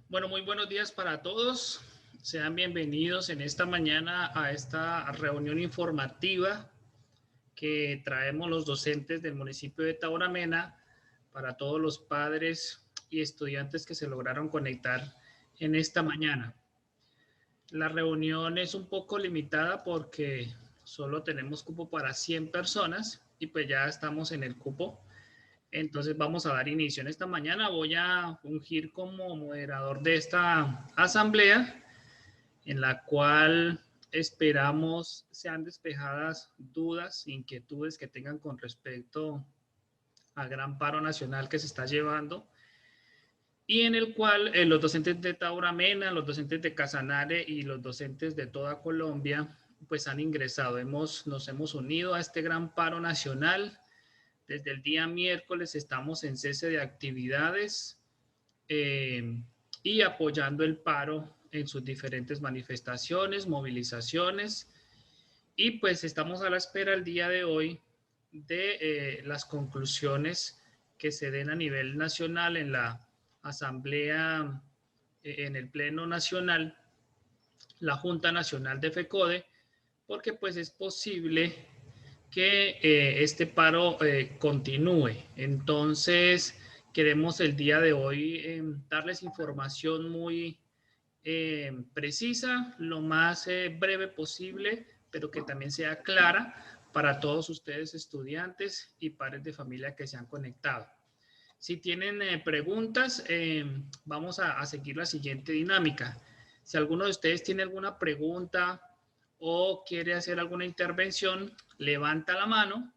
Bueno, muy buenos días para todos. Sean bienvenidos en esta mañana a esta reunión informativa que traemos los docentes del municipio de Tauramena para todos los padres y estudiantes que se lograron conectar en esta mañana. La reunión es un poco limitada porque solo tenemos cupo para 100 personas y pues ya estamos en el cupo. Entonces vamos a dar inicio. En esta mañana voy a fungir como moderador de esta asamblea en la cual esperamos sean despejadas dudas, inquietudes que tengan con respecto al gran paro nacional que se está llevando y en el cual los docentes de Tauramena, los docentes de Casanare y los docentes de toda Colombia pues han ingresado. Nos hemos unido a este gran paro nacional. Desde el día miércoles estamos en cese de actividades y apoyando el paro en sus diferentes manifestaciones, movilizaciones. Y pues estamos a la espera el día de hoy de las conclusiones que se den a nivel nacional en la asamblea, en el pleno nacional, la Junta Nacional de FECODE, porque pues es posible que este paro continúe. Entonces, queremos el día de hoy darles información muy precisa, lo más breve posible, pero que también sea clara para todos ustedes estudiantes y padres de familia que se han conectado. Si tienen preguntas, vamos a seguir la siguiente dinámica. Si alguno de ustedes tiene alguna pregunta o quiere hacer alguna intervención, levanta la mano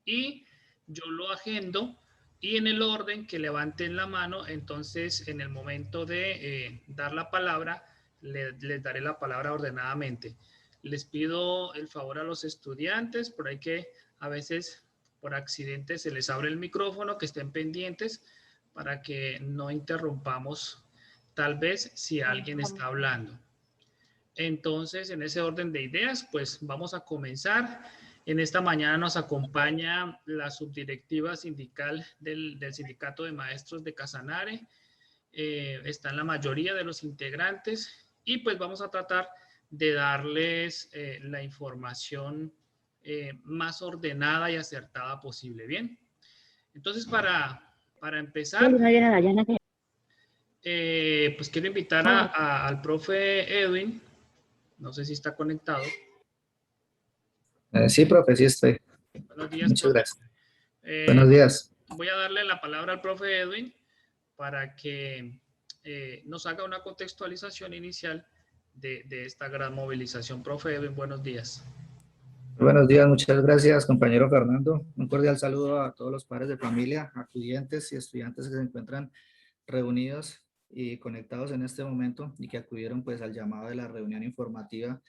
y yo lo agendo y en el orden que levanten la mano, entonces en el momento de dar la palabra, les daré la palabra ordenadamente. Les pido el favor a los estudiantes, por ahí que a veces por accidente se les abre el micrófono, que estén pendientes para que no interrumpamos tal vez si alguien está hablando. Entonces, en ese orden de ideas, pues vamos a comenzar. En esta mañana nos acompaña la subdirectiva sindical del Sindicato de Maestros de Casanare. Están la mayoría de los integrantes y pues vamos a tratar de darles la información más ordenada y acertada posible. Bien, entonces para empezar, pues quiero invitar al profe Edwin, no sé si está conectado. Sí, profe, sí estoy. Buenos días, Muchas profe. gracias. Buenos días. Voy a darle la palabra al profe Edwin para que nos haga una contextualización inicial de esta gran movilización. Profe Edwin, buenos días. Buenos días, muchas gracias, compañero Fernando. Un cordial saludo a todos los padres de familia, acudientes y estudiantes que se encuentran reunidos y conectados en este momento y que acudieron pues al llamado de la reunión informativa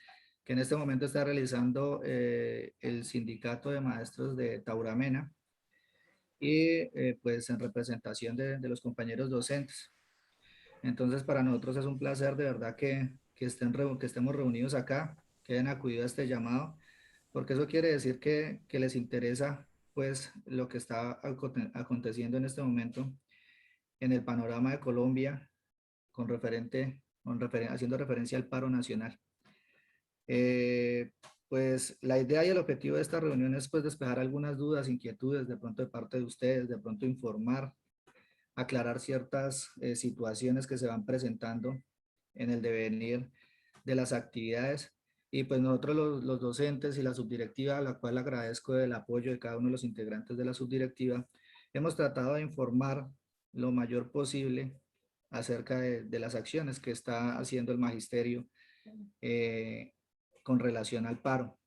que en este momento está realizando el Sindicato de Maestros de Tauramena y pues en representación de los compañeros docentes. Entonces para nosotros es un placer de verdad que estemos reunidos acá, que hayan acudido a este llamado, porque eso quiere decir que les interesa pues lo que está aconteciendo en este momento en el panorama de Colombia haciendo referencia al paro nacional. Pues la idea y el objetivo de esta reunión es pues despejar algunas dudas, inquietudes de pronto de parte de ustedes, de pronto informar, aclarar ciertas situaciones que se van presentando en el devenir de las actividades. Y pues nosotros los docentes y la subdirectiva, a la cual agradezco el apoyo de cada uno de los integrantes de la subdirectiva, hemos tratado de informar lo mayor posible acerca de las acciones que está haciendo el magisterio con relación al paro.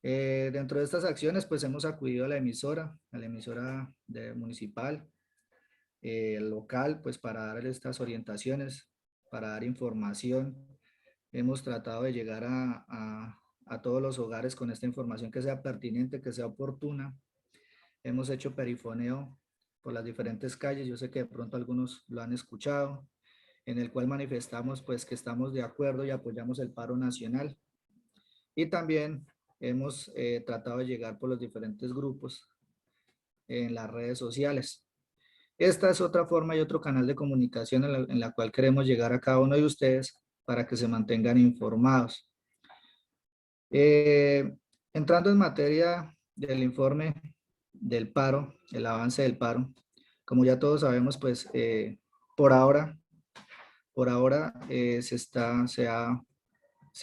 Dentro de estas acciones, pues hemos acudido a la emisora municipal, local, pues para dar estas orientaciones, para dar información. Hemos tratado de llegar a todos los hogares con esta información que sea pertinente, que sea oportuna. Hemos hecho perifoneo por las diferentes calles, yo sé que de pronto algunos lo han escuchado, en el cual manifestamos pues que estamos de acuerdo y apoyamos el paro nacional. Y también hemos tratado de llegar por los diferentes grupos en las redes sociales. Esta es otra forma y otro canal de comunicación en la cual queremos llegar a cada uno de ustedes para que se mantengan informados. Entrando en materia del informe del paro, el avance del paro, como ya todos sabemos, pues por ahora se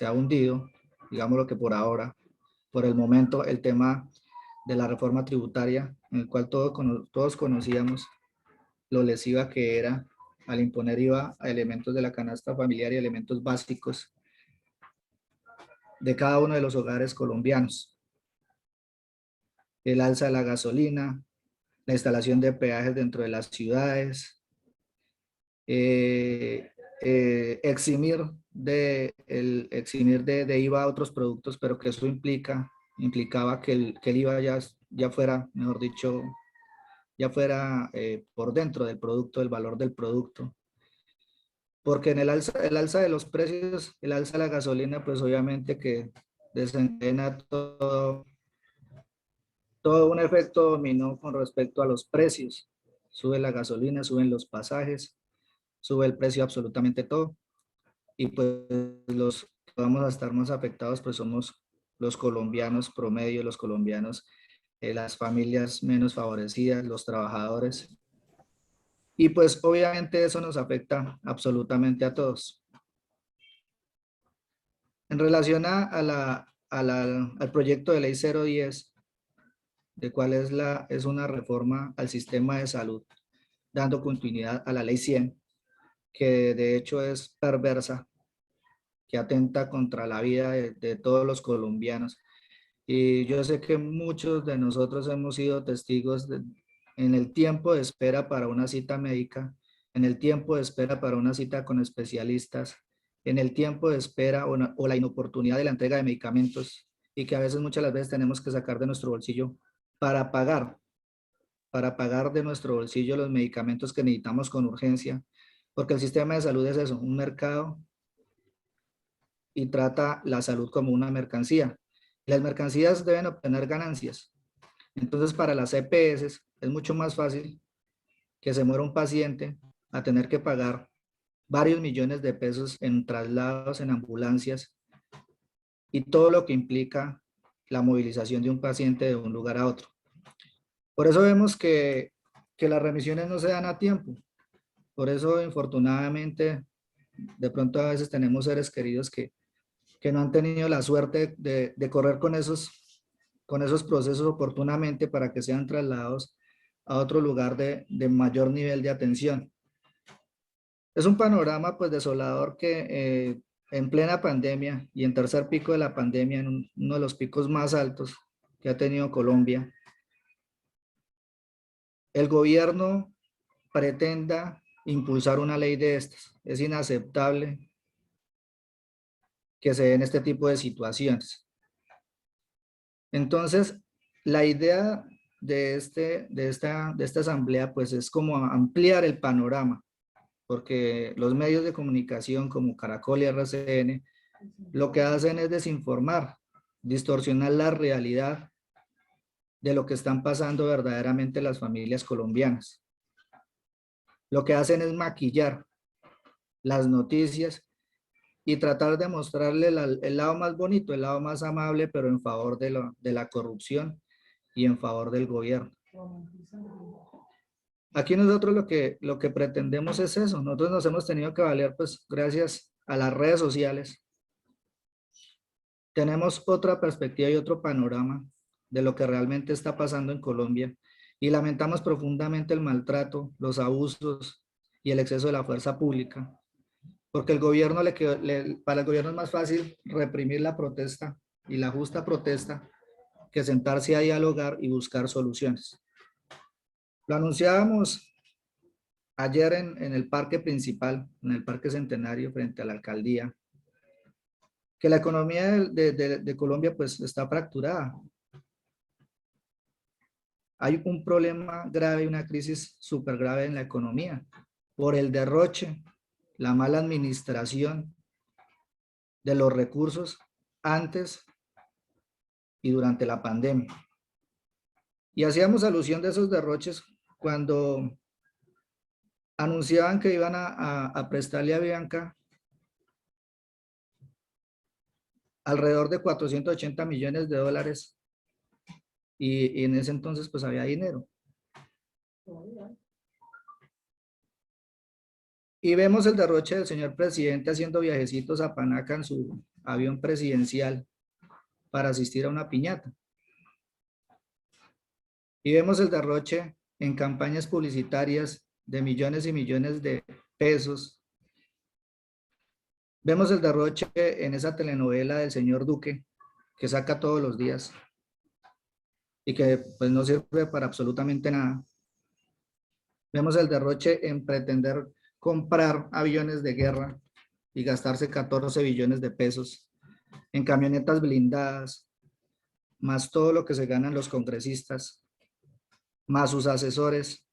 ha hundido, digamos lo que por ahora, por el momento, el tema de la reforma tributaria, en el cual todos conocíamos lo lesiva que era al imponer IVA a elementos de la canasta familiar y elementos básicos de cada uno de los hogares colombianos. El alza de la gasolina, la instalación de peajes dentro de las ciudades, eximir de IVA a otros productos, pero que eso implicaba que el IVA ya fuera, mejor dicho, ya fuera por dentro del producto, del valor del producto. Porque en el alza de los precios, el alza de la gasolina, pues obviamente que desencadena todo un efecto dominó con respecto a los precios. Sube la gasolina, suben los pasajes, sube el precio absolutamente todo. Y pues los que vamos a estar más afectados pues somos los colombianos promedio, los colombianos, las familias menos favorecidas, los trabajadores. Y pues obviamente eso nos afecta absolutamente a todos. En relación al proyecto de ley 010, de cuál es una reforma al sistema de salud, dando continuidad a la ley 100, que de hecho es perversa, que atenta contra la vida de todos los colombianos. Y yo sé que muchos de nosotros hemos sido testigos en el tiempo de espera para una cita médica, en el tiempo de espera para una cita con especialistas, en el tiempo de espera o la inoportunidad de la entrega de medicamentos, y que a veces, muchas las veces tenemos que sacar de nuestro bolsillo para pagar de nuestro bolsillo los medicamentos que necesitamos con urgencia, porque el sistema de salud es eso, un mercado, y trata la salud como una mercancía. Las mercancías deben obtener ganancias. Entonces, para las EPS es mucho más fácil que se muera un paciente a tener que pagar varios millones de pesos en traslados, en ambulancias y todo lo que implica la movilización de un paciente de un lugar a otro. Por eso vemos que las remisiones no se dan a tiempo. Por eso, infortunadamente, de pronto a veces tenemos seres queridos que no han tenido la suerte de correr con esos procesos oportunamente para que sean trasladados a otro lugar de mayor nivel de atención. Es un panorama pues desolador que en plena pandemia y en tercer pico de la pandemia, en uno de los picos más altos que ha tenido Colombia, el gobierno pretenda impulsar una ley de estas. Es inaceptable que se den este tipo de situaciones. Entonces, la idea de esta asamblea pues es como ampliar el panorama, porque los medios de comunicación como Caracol y RCN lo que hacen es desinformar, distorsionar la realidad de lo que están pasando verdaderamente las familias colombianas. Lo que hacen es maquillar las noticias y tratar de mostrarle el lado más bonito, el lado más amable, pero en favor de la corrupción y en favor del gobierno. Aquí nosotros lo que pretendemos es eso. Nosotros nos hemos tenido que valer, pues, gracias a las redes sociales. Tenemos otra perspectiva y otro panorama de lo que realmente está pasando en Colombia y lamentamos profundamente el maltrato, los abusos y el exceso de la fuerza pública, porque el gobierno para el gobierno es más fácil reprimir la protesta y la justa protesta que sentarse a dialogar y buscar soluciones. Lo anunciábamos ayer en el parque principal, en el Parque Centenario, frente a la alcaldía, que la economía de Colombia pues está fracturada. Hay un problema grave, una crisis súper grave en la economía, por el derroche, la mala administración de los recursos antes y durante la pandemia. Y hacíamos alusión de esos derroches cuando anunciaban que iban a prestarle a Bianca alrededor de 480 millones de dólares y en ese entonces pues había dinero. Y vemos el derroche del señor presidente haciendo viajecitos a Panaca en su avión presidencial para asistir a una piñata. Y vemos el derroche en campañas publicitarias de millones y millones de pesos. Vemos el derroche en esa telenovela del señor Duque, que saca todos los días y que pues no sirve para absolutamente nada. Vemos el derroche en pretender comprar aviones de guerra y gastarse 14 billones de pesos en camionetas blindadas, más todo lo que se ganan los congresistas, más sus asesores,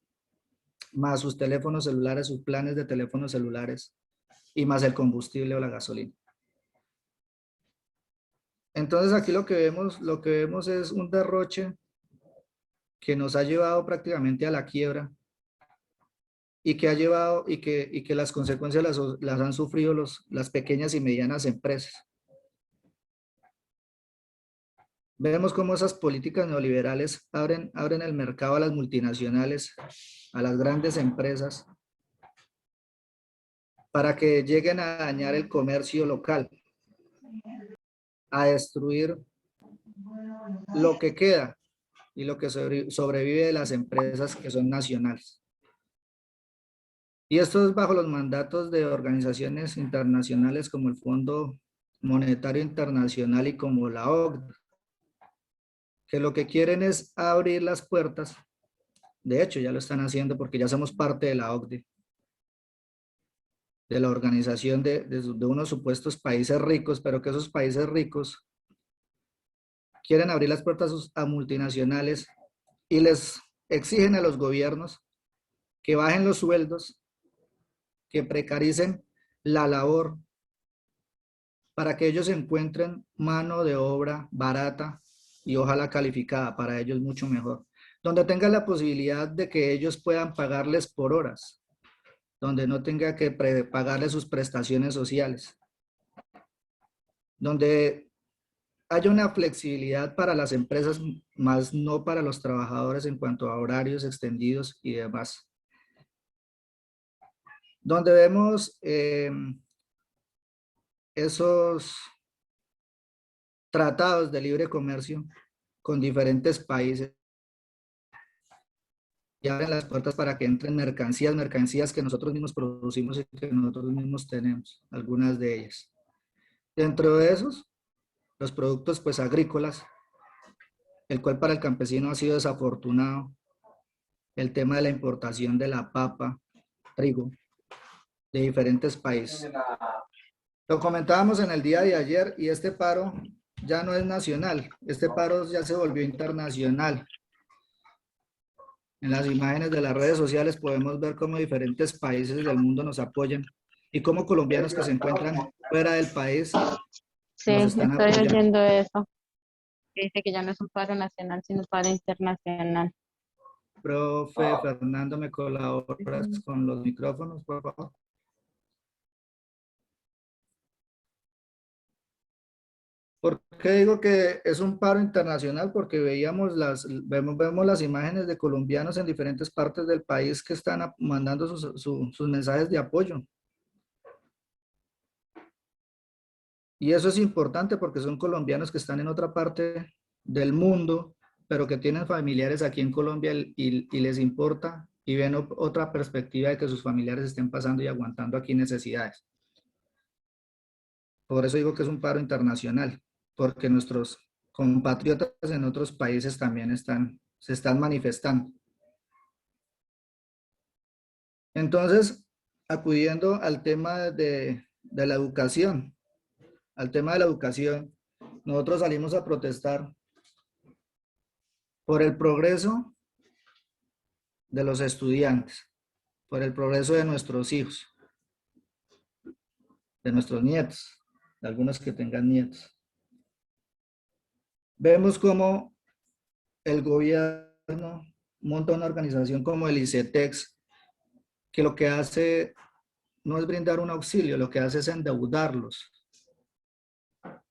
más sus teléfonos celulares, sus planes de teléfonos celulares y más el combustible o la gasolina. Entonces aquí lo que vemos es un derroche que nos ha llevado prácticamente a la quiebra y que ha llevado y que las consecuencias las han sufrido las pequeñas y medianas empresas. Vemos cómo esas políticas neoliberales abren el mercado a las multinacionales, a las grandes empresas, para que lleguen a dañar el comercio local, a destruir lo que queda y lo que sobrevive de las empresas que son nacionales. Y esto es bajo los mandatos de organizaciones internacionales como el Fondo Monetario Internacional y como la OCDE, que lo que quieren es abrir las puertas. De hecho, ya lo están haciendo porque ya somos parte de la OCDE, de la organización de unos supuestos países ricos, pero que esos países ricos quieren abrir las puertas a multinacionales y les exigen a los gobiernos que bajen los sueldos, que precaricen la labor para que ellos encuentren mano de obra barata y ojalá calificada, para ellos mucho mejor, donde tengan la posibilidad de que ellos puedan pagarles por horas, donde no tenga que pagarles sus prestaciones sociales, donde haya una flexibilidad para las empresas, más no para los trabajadores en cuanto a horarios extendidos y demás. Donde vemos esos tratados de libre comercio con diferentes países y abren las puertas para que entren mercancías que nosotros mismos producimos y que nosotros mismos tenemos, algunas de ellas. Dentro de esos, los productos pues agrícolas, el cual para el campesino ha sido desafortunado, el tema de la importación de la papa, trigo, de diferentes países. Lo comentábamos en el día de ayer y este paro ya no es nacional, este paro ya se volvió internacional. En las imágenes de las redes sociales podemos ver cómo diferentes países del mundo nos apoyan y cómo colombianos que se encuentran fuera del país Sí, nos están estoy apoyando. oyendo eso. Que dice que ya no es un paro nacional, sino un paro internacional. Profe Fernando, ¿me colaboras con los micrófonos, por favor? ¿Por qué digo que es un paro internacional? Porque vemos las imágenes de colombianos en diferentes partes del país que están mandando sus mensajes de apoyo. Y eso es importante porque son colombianos que están en otra parte del mundo, pero que tienen familiares aquí en Colombia y les importa y ven otra perspectiva de que sus familiares estén pasando y aguantando aquí necesidades. Por eso digo que es un paro internacional, porque nuestros compatriotas en otros países también se están manifestando. Entonces, acudiendo al tema de la educación, nosotros salimos a protestar por el progreso de los estudiantes, por el progreso de nuestros hijos, de nuestros nietos, de algunos que tengan nietos. Vemos cómo el gobierno monta una organización como el ICETEX que lo que hace no es brindar un auxilio, lo que hace es endeudarlos.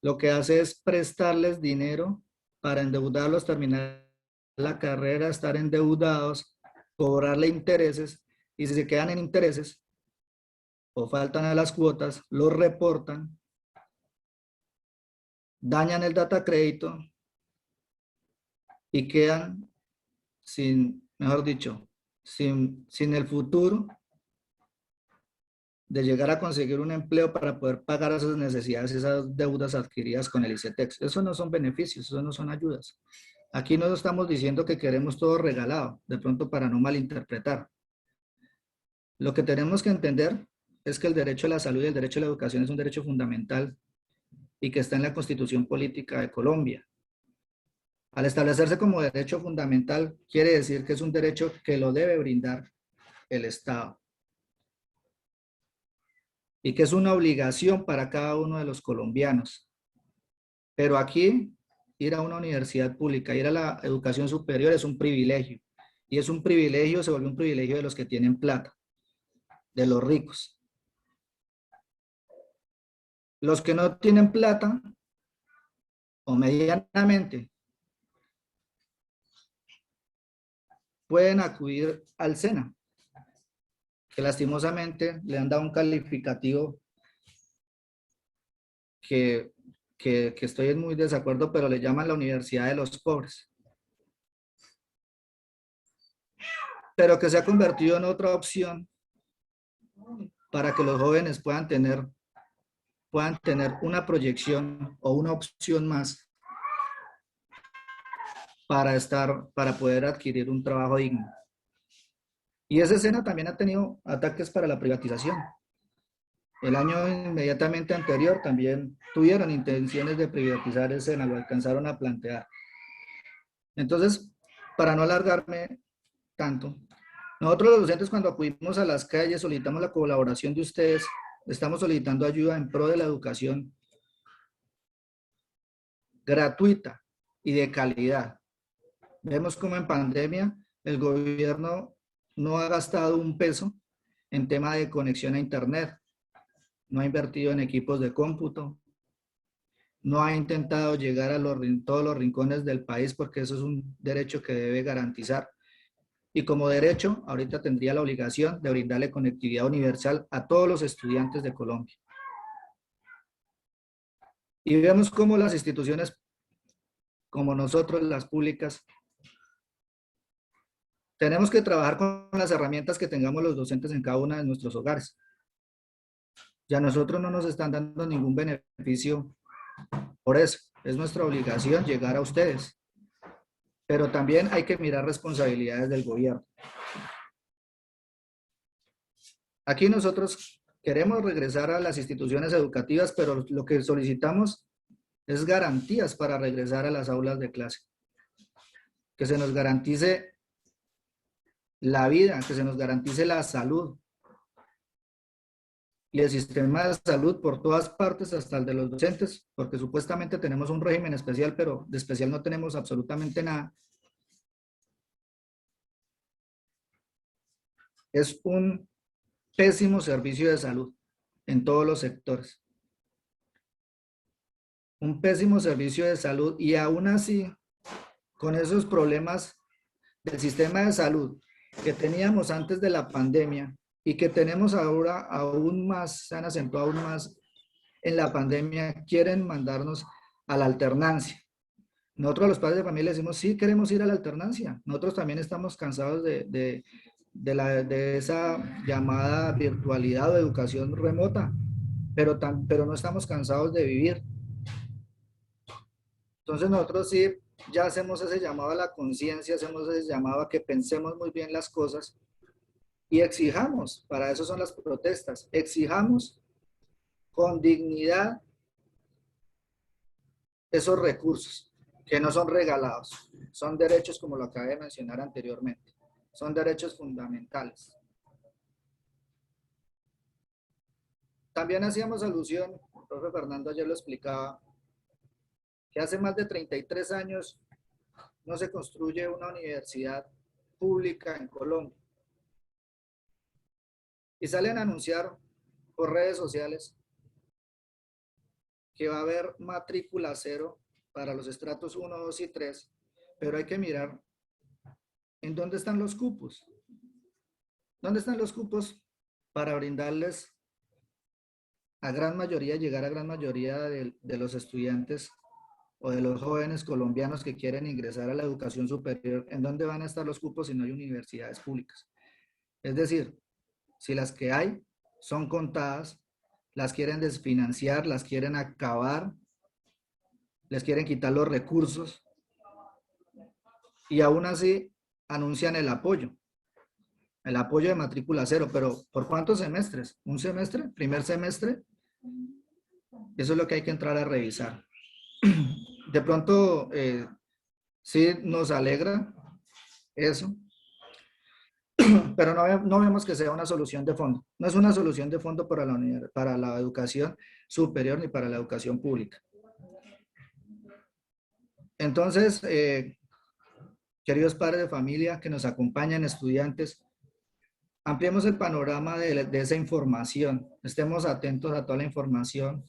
Lo que hace es prestarles dinero para endeudarlos, terminar la carrera, estar endeudados, cobrarle intereses, y si se quedan en intereses o faltan a las cuotas, los reportan, dañan el data crédito y quedan sin, mejor dicho, sin el futuro de llegar a conseguir un empleo para poder pagar esas necesidades, esas deudas adquiridas con el ICETEX. Eso no son beneficios, eso no son ayudas. Aquí no estamos diciendo que queremos todo regalado, de pronto para no malinterpretar. Lo que tenemos que entender es que el derecho a la salud y el derecho a la educación es un derecho fundamental y que está en la Constitución Política de Colombia. Al establecerse como derecho fundamental, quiere decir que es un derecho que lo debe brindar el Estado y que es una obligación para cada uno de los colombianos. Pero aquí, ir a una universidad pública, ir a la educación superior es un privilegio. Y es un privilegio, se vuelve un privilegio de los que tienen plata, de los ricos. Los que no tienen plata, o medianamente, pueden acudir al SENA, que lastimosamente le han dado un calificativo que estoy en muy desacuerdo, pero le llaman la Universidad de los Pobres. Pero que se ha convertido en otra opción para que los jóvenes puedan tener una proyección o una opción más para poder adquirir un trabajo digno. Y esa escena también ha tenido ataques para la privatización. El año inmediatamente anterior también tuvieron intenciones de privatizar el SENA, lo alcanzaron a plantear. Entonces, para no alargarme tanto, nosotros los docentes cuando acudimos a las calles solicitamos la colaboración de ustedes, estamos solicitando ayuda en pro de la educación gratuita y de calidad. Vemos como en pandemia el gobierno no ha gastado un peso en tema de conexión a internet, no ha invertido en equipos de cómputo, no ha intentado llegar a todos los rincones del país porque eso es un derecho que debe garantizar. Y como derecho, ahorita tendría la obligación de brindarle conectividad universal a todos los estudiantes de Colombia. Y vemos cómo las instituciones, como nosotros, las públicas, tenemos que trabajar con las herramientas que tengamos los docentes en cada uno de nuestros hogares. Ya nosotros no nos están dando ningún beneficio por eso. Es nuestra obligación llegar a ustedes. Pero también hay que mirar responsabilidades del gobierno. Aquí nosotros queremos regresar a las instituciones educativas, pero lo que solicitamos es garantías para regresar a las aulas de clase. Que se nos garantice la vida, que se nos garantice la salud. Y el sistema de salud por todas partes, hasta el de los docentes, porque supuestamente tenemos un régimen especial, pero de especial no tenemos absolutamente nada. Es un pésimo servicio de salud en todos los sectores. Un pésimo servicio de salud y aún así, con esos problemas del sistema de salud que teníamos antes de la pandemia y que tenemos ahora aún más, se han acentuado aún más en la pandemia, quieren mandarnos a la alternancia. Nosotros los padres de familia decimos, sí, queremos ir a la alternancia. Nosotros también estamos cansados de esa llamada virtualidad o educación remota, pero no estamos cansados de vivir. Entonces nosotros sí ya hacemos ese llamado a la conciencia, hacemos ese llamado a que pensemos muy bien las cosas y exijamos, para eso son las protestas, exijamos con dignidad esos recursos que no son regalados, son derechos como lo acabé de mencionar anteriormente, son derechos fundamentales. También hacíamos alusión, el profe Fernando ayer lo explicaba, que hace más de 33 años no se construye una universidad pública en Colombia. y salen a anunciar por redes sociales que va a haber matrícula cero para los estratos 1, 2 y 3, pero hay que mirar en dónde están los cupos. ¿Dónde están los cupos para brindarles a gran mayoría, llegar a gran mayoría de los estudiantes o de los jóvenes colombianos que quieren ingresar a la educación superior? ¿En dónde van a estar los cupos si no hay universidades públicas? Es decir, si las que hay son contadas, las quieren desfinanciar, las quieren acabar, les quieren quitar los recursos y aún así anuncian el apoyo de matrícula cero, pero ¿por cuántos semestres? ¿Un semestre? ¿Primer semestre? Eso es lo que hay que entrar a revisar. De pronto, sí nos alegra eso, pero no vemos que sea una solución de fondo. No es una solución de fondo para la educación superior ni para la educación pública. Entonces, queridos padres de familia que nos acompañan, estudiantes, ampliemos el panorama de esa información, estemos atentos a toda la información,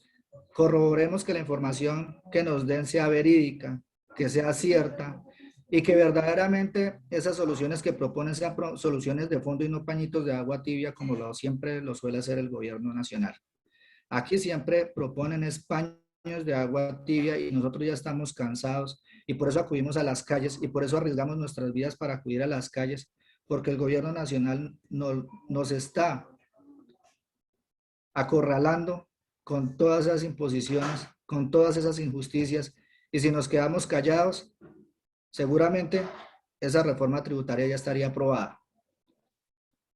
corroboremos que la información que nos den sea verídica, que sea cierta y que verdaderamente esas soluciones que proponen sean soluciones de fondo y no pañitos de agua tibia como siempre lo suele hacer el gobierno nacional. Aquí siempre proponen paños de agua tibia y nosotros ya estamos cansados y por eso acudimos a las calles y por eso arriesgamos nuestras vidas para acudir a las calles, porque el gobierno nacional nos está acorralando con todas esas imposiciones, con todas esas injusticias, y si nos quedamos callados, seguramente esa reforma tributaria ya estaría aprobada.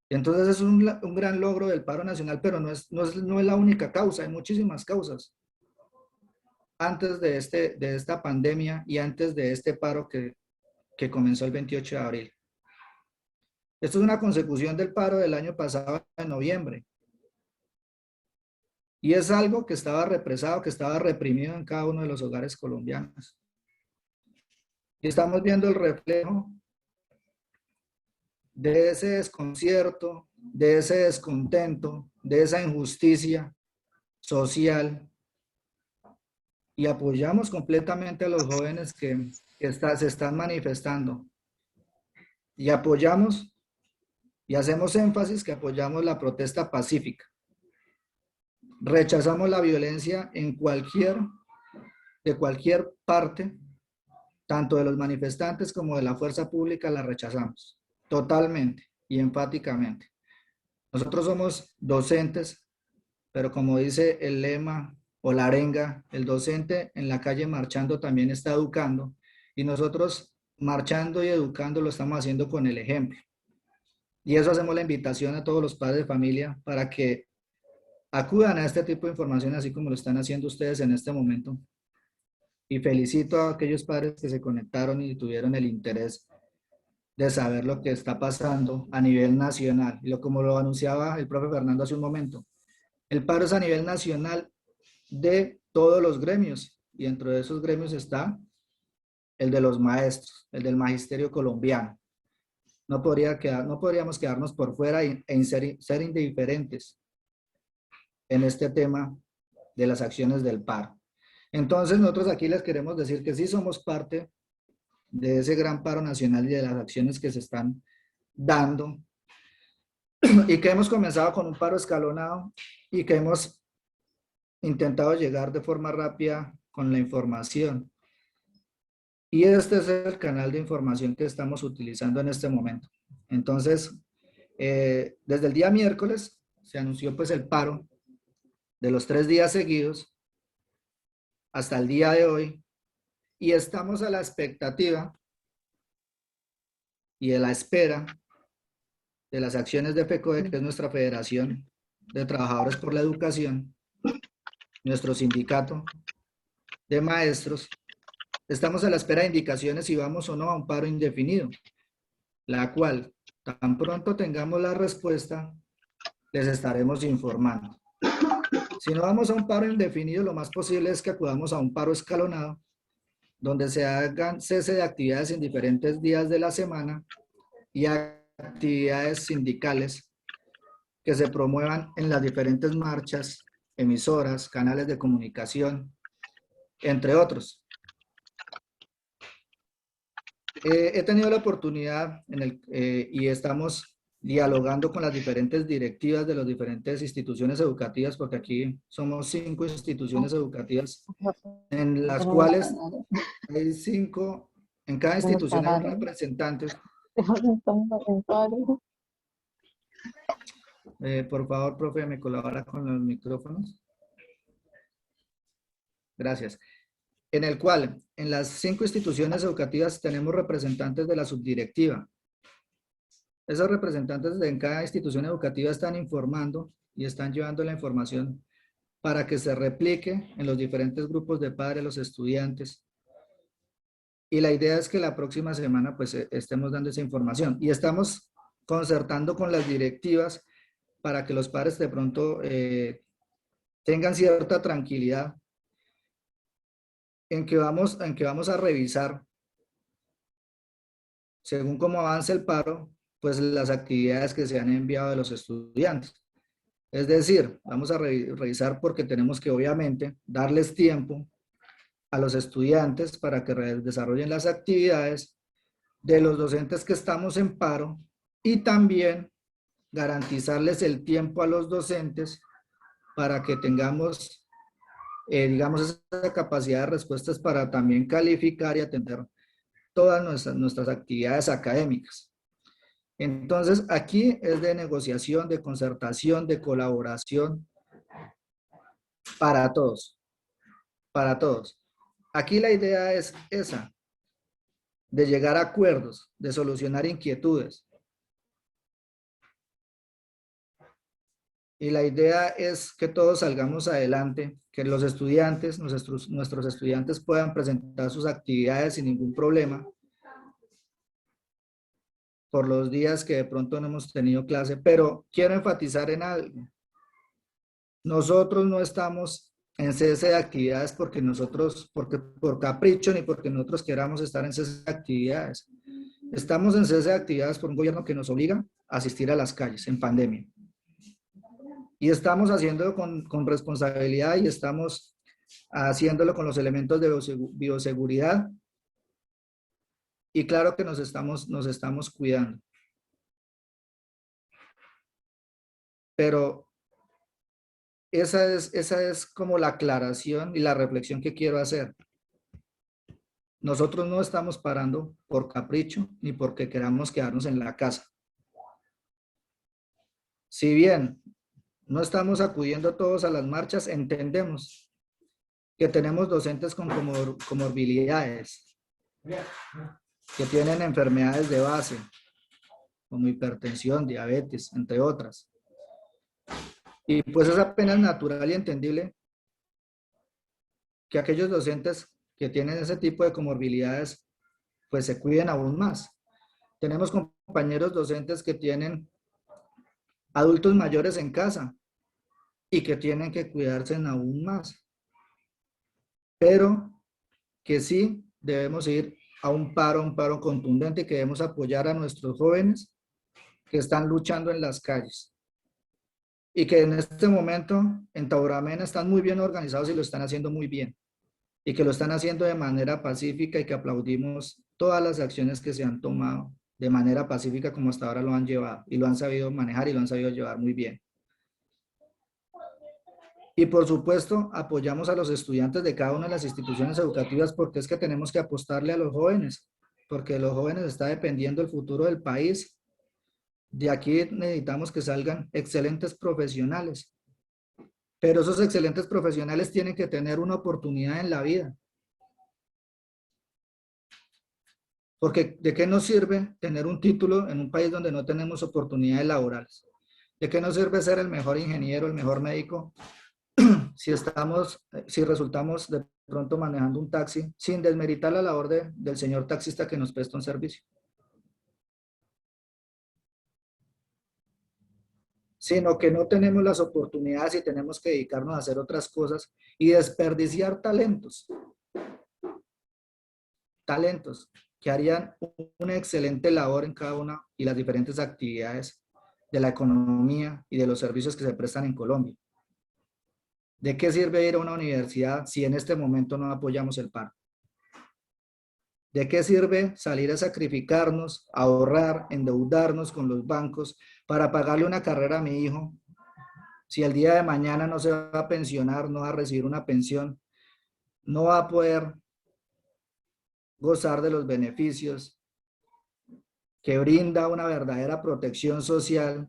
Entonces es un gran logro del paro nacional, pero no es la única causa, hay muchísimas causas. Antes de esta pandemia y antes de este paro que comenzó el 28 de abril. Esto es una consecución del paro del año pasado en noviembre. Y es algo que estaba represado, que estaba reprimido en cada uno de los hogares colombianos. Y estamos viendo el reflejo de ese desconcierto, de ese descontento, de esa injusticia social. Y apoyamos completamente a los jóvenes que se están manifestando. Y apoyamos y hacemos énfasis que apoyamos la protesta pacífica. Rechazamos la violencia de cualquier parte, tanto de los manifestantes como de la fuerza pública, la rechazamos totalmente y enfáticamente. Nosotros somos docentes, pero como dice el lema o la arenga, el docente en la calle marchando también está educando, y nosotros marchando y educando lo estamos haciendo con el ejemplo. Y eso hacemos la invitación a todos los padres de familia para que acudan a este tipo de información así como lo están haciendo ustedes en este momento. Y felicito a aquellos padres que se conectaron y tuvieron el interés de saber lo que está pasando a nivel nacional. Y como lo anunciaba el profe Fernando hace un momento, el paro es a nivel nacional de todos los gremios. Y dentro de esos gremios está el de los maestros, el del magisterio colombiano. No podríamos quedarnos por fuera e ser indiferentes en este tema de las acciones del paro. Entonces nosotros aquí les queremos decir que sí somos parte de ese gran paro nacional y de las acciones que se están dando y que hemos comenzado con un paro escalonado y que hemos intentado llegar de forma rápida con la información. Y este es el canal de información que estamos utilizando en este momento. Entonces, desde el día miércoles se anunció pues el paro de los 3 días seguidos hasta el día de hoy, y estamos a la expectativa y a la espera de las acciones de FECODE, que es nuestra Federación de Trabajadores por la Educación, nuestro sindicato de maestros. Estamos a la espera de indicaciones si vamos o no a un paro indefinido, la cual tan pronto tengamos la respuesta, les estaremos informando. Si no vamos a un paro indefinido, lo más posible es que acudamos a un paro escalonado, donde se hagan cese de actividades en diferentes días de la semana y actividades sindicales que se promuevan en las diferentes marchas, emisoras, canales de comunicación, entre otros. He tenido la oportunidad y estamos dialogando con las diferentes directivas de las diferentes instituciones educativas, porque aquí somos 5 instituciones educativas, en las cuales hay 5, en cada institución hay un representante. Por favor, profe, ¿me colabora con los micrófonos? Gracias. En el cual, en las 5 instituciones educativas tenemos representantes de la subdirectiva. Esos representantes en cada institución educativa están informando y están llevando la información para que se replique en los diferentes grupos de padres, los estudiantes. Y la idea es que la próxima semana pues estemos dando esa información. Y estamos concertando con las directivas para que los padres de pronto tengan cierta tranquilidad en que vamos a revisar, según cómo avance el paro, pues las actividades que se han enviado de los estudiantes. Es decir, vamos a revisar porque tenemos que obviamente darles tiempo a los estudiantes para que desarrollen las actividades de los docentes que estamos en paro y también garantizarles el tiempo a los docentes para que tengamos, digamos, esa capacidad de respuestas para también calificar y atender todas nuestras actividades académicas. Entonces, aquí es de negociación, de concertación, de colaboración para todos, para todos. Aquí la idea es esa, de llegar a acuerdos, de solucionar inquietudes. Y la idea es que todos salgamos adelante, que los estudiantes, nuestros estudiantes puedan presentar sus actividades sin ningún problema por los días que de pronto no hemos tenido clase, pero quiero enfatizar en algo. Nosotros no estamos en cese de actividades porque por capricho ni porque nosotros queramos estar en cese de actividades. Estamos en cese de actividades por un gobierno que nos obliga a asistir a las calles en pandemia. Y estamos haciéndolo con responsabilidad y estamos haciéndolo con los elementos de bioseguridad. Y claro que nos estamos cuidando. Pero esa es como la aclaración y la reflexión que quiero hacer. Nosotros no estamos parando por capricho ni porque queramos quedarnos en la casa. Si bien no estamos acudiendo todos a las marchas, entendemos que tenemos docentes con comorbilidades, que tienen enfermedades de base, como hipertensión, diabetes, entre otras. Y pues es apenas natural y entendible que aquellos docentes que tienen ese tipo de comorbilidades, pues se cuiden aún más. Tenemos compañeros docentes que tienen adultos mayores en casa y que tienen que cuidarse aún más. Pero que sí debemos ir a un paro contundente, que debemos apoyar a nuestros jóvenes que están luchando en las calles. Y que en este momento en Tauramena están muy bien organizados y lo están haciendo muy bien. Y que lo están haciendo de manera pacífica y que aplaudimos todas las acciones que se han tomado de manera pacífica como hasta ahora lo han llevado y lo han sabido manejar y lo han sabido llevar muy bien. Y por supuesto, apoyamos a los estudiantes de cada una de las instituciones educativas porque es que tenemos que apostarle a los jóvenes, porque de los jóvenes está dependiendo el futuro del país. De aquí necesitamos que salgan excelentes profesionales. Pero esos excelentes profesionales tienen que tener una oportunidad en la vida. Porque ¿de qué nos sirve tener un título en un país donde no tenemos oportunidades laborales? ¿De qué nos sirve ser el mejor ingeniero, el mejor médico, si resultamos de pronto manejando un taxi, sin desmeritar la labor del señor taxista que nos presta un servicio? Sino que no tenemos las oportunidades y tenemos que dedicarnos a hacer otras cosas y desperdiciar talentos que harían una excelente labor en cada una y las diferentes actividades de la economía y de los servicios que se prestan en Colombia. ¿De qué sirve ir a una universidad si en este momento no apoyamos el paro? ¿De qué sirve salir a sacrificarnos, ahorrar, endeudarnos con los bancos para pagarle una carrera a mi hijo si el día de mañana no se va a pensionar, no va a recibir una pensión, no va a poder gozar de los beneficios que brinda una verdadera protección social,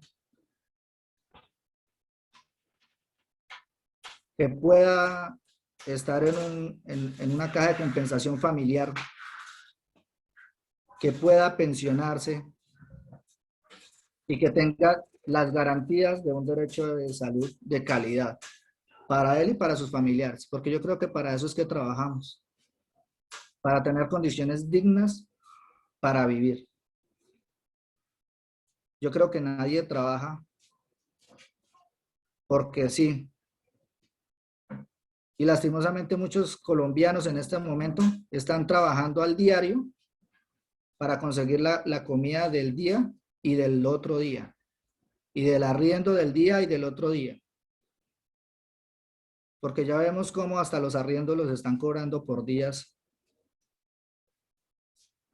que pueda estar en una caja de compensación familiar, que pueda pensionarse y que tenga las garantías de un derecho de salud de calidad para él y para sus familiares? Porque yo creo que para eso es que trabajamos, para tener condiciones dignas para vivir. Yo creo que nadie trabaja porque sí. Y lastimosamente muchos colombianos en este momento están trabajando al diario para conseguir la comida del día y del otro día, y del arriendo del día y del otro día. Porque ya vemos cómo hasta los arriendos los están cobrando por días.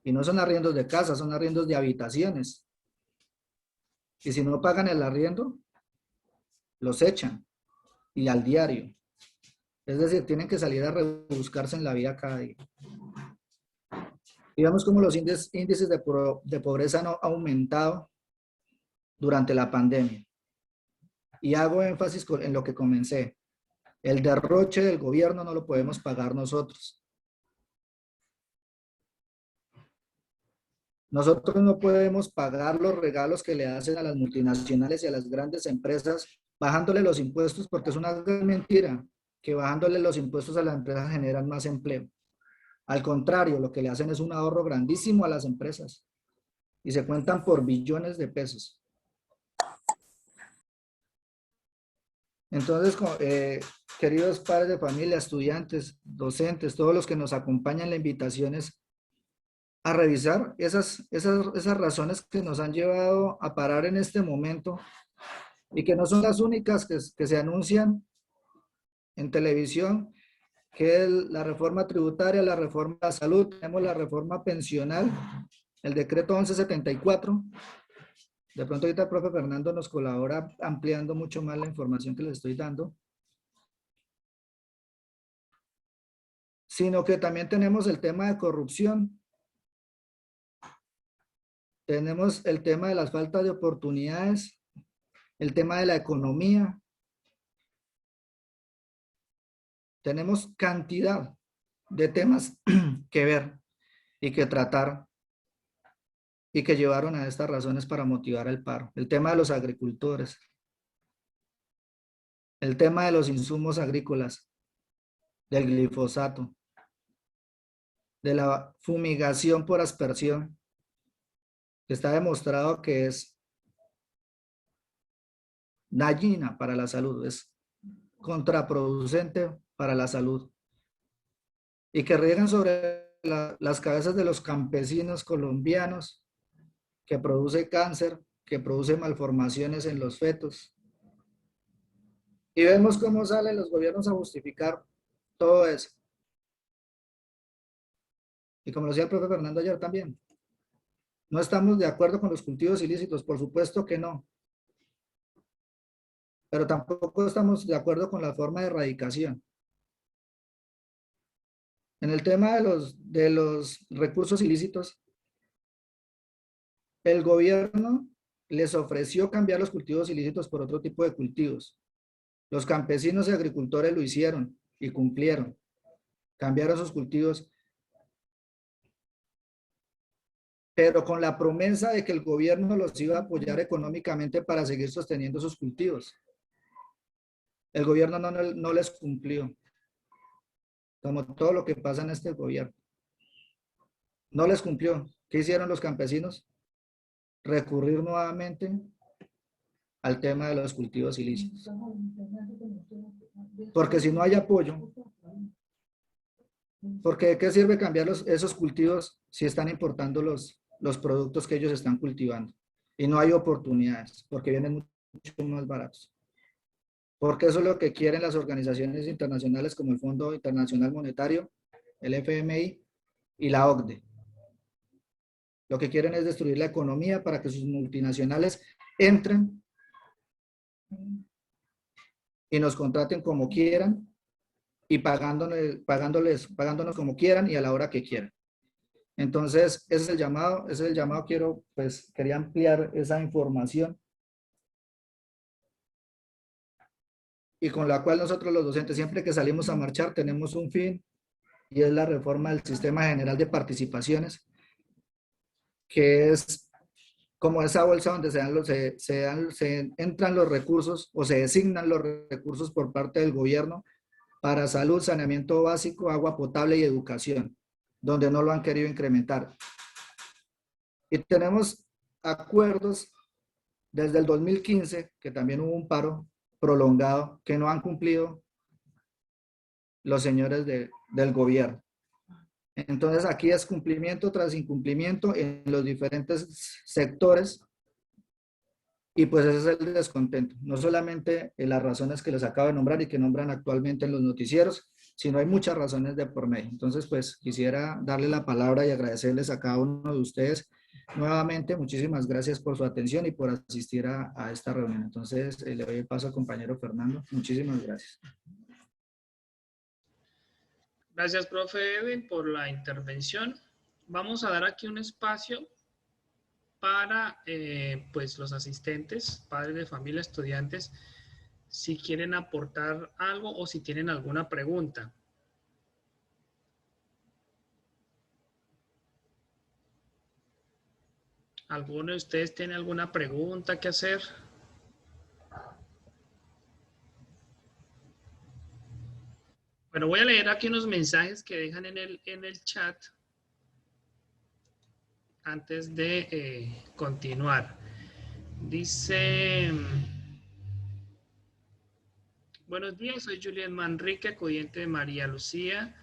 Y no son arriendos de casa, son arriendos de habitaciones. Y si no pagan el arriendo, los echan. Y al diario. Es decir, tienen que salir a rebuscarse en la vida cada día. Y vemos cómo los índices de pobreza han aumentado durante la pandemia. Y hago énfasis en lo que comencé. El derroche del gobierno no lo podemos pagar nosotros. Nosotros no podemos pagar los regalos que le hacen a las multinacionales y a las grandes empresas bajándole los impuestos, porque es una gran mentira que bajándole los impuestos a las empresas generan más empleo. Al contrario, lo que le hacen es un ahorro grandísimo a las empresas y se cuentan por billones de pesos. Entonces, queridos padres de familia, estudiantes, docentes, todos los que nos acompañan, la invitación es a revisar esas razones que nos han llevado a parar en este momento y que no son las únicas que se anuncian en televisión, que es la reforma tributaria, la reforma de la salud, tenemos la reforma pensional, el decreto 1174. De pronto ahorita el profe Fernando nos colabora ampliando mucho más la información que les estoy dando. Sino que también tenemos el tema de corrupción. Tenemos el tema de las faltas de oportunidades, el tema de la economía. Tenemos cantidad de temas que ver y que tratar y que llevaron a estas razones para motivar el paro. El tema de los agricultores, el tema de los insumos agrícolas, del glifosato, de la fumigación por aspersión, que está demostrado que es dañina para la salud, es contraproducente para la salud, y que riegan sobre las cabezas de los campesinos colombianos, que produce cáncer, que produce malformaciones en los fetos. Y vemos cómo salen los gobiernos a justificar todo eso. Y como lo decía el profe Fernando ayer también, no estamos de acuerdo con los cultivos ilícitos, por supuesto que no. Pero tampoco estamos de acuerdo con la forma de erradicación. En el tema de los recursos ilícitos, el gobierno les ofreció cambiar los cultivos ilícitos por otro tipo de cultivos. Los campesinos y agricultores lo hicieron y cumplieron. Cambiaron sus cultivos, pero con la promesa de que el gobierno los iba a apoyar económicamente para seguir sosteniendo sus cultivos. El gobierno no les cumplió, como todo lo que pasa en este gobierno. No les cumplió. ¿Qué hicieron los campesinos? Recurrir nuevamente al tema de los cultivos ilícitos. Porque si no hay apoyo, ¿porque de qué sirve cambiar esos cultivos si están importando los productos que ellos están cultivando? y no hay oportunidades porque vienen mucho más baratos. Porque eso es lo que quieren las organizaciones internacionales como el Fondo Internacional Monetario, el FMI y la OCDE. Lo que quieren es destruir la economía para que sus multinacionales entren y nos contraten como quieran y pagándonos como quieran y a la hora que quieran. Entonces, ese es el llamado, quería ampliar esa información y con la cual nosotros los docentes, siempre que salimos a marchar, tenemos un fin y es la reforma del Sistema General de Participaciones, que es como esa bolsa donde se entran los recursos o se designan los recursos por parte del gobierno para salud, saneamiento básico, agua potable y educación, donde no lo han querido incrementar. Y tenemos acuerdos desde el 2015, que también hubo un paro prolongado, que no han cumplido los señores del gobierno. Entonces aquí es cumplimiento tras incumplimiento en los diferentes sectores y pues ese es el descontento. No solamente las razones que les acabo de nombrar y que nombran actualmente en los noticieros, sino hay muchas razones de por medio. Entonces pues quisiera darle la palabra y agradecerles a cada uno de ustedes nuevamente. Muchísimas gracias por su atención y por asistir a esta reunión. Entonces le doy el paso al compañero Fernando. Muchísimas gracias. Gracias, profe Edwin, por la intervención. Vamos a dar aquí un espacio para pues los asistentes, padres de familia, estudiantes, si quieren aportar algo o si tienen alguna pregunta. ¿Alguno de ustedes tiene alguna pregunta que hacer? Bueno, voy a leer aquí unos mensajes que dejan en el chat antes de continuar. Dice, buenos días, soy Julián Manrique, acudiente de María Lucía,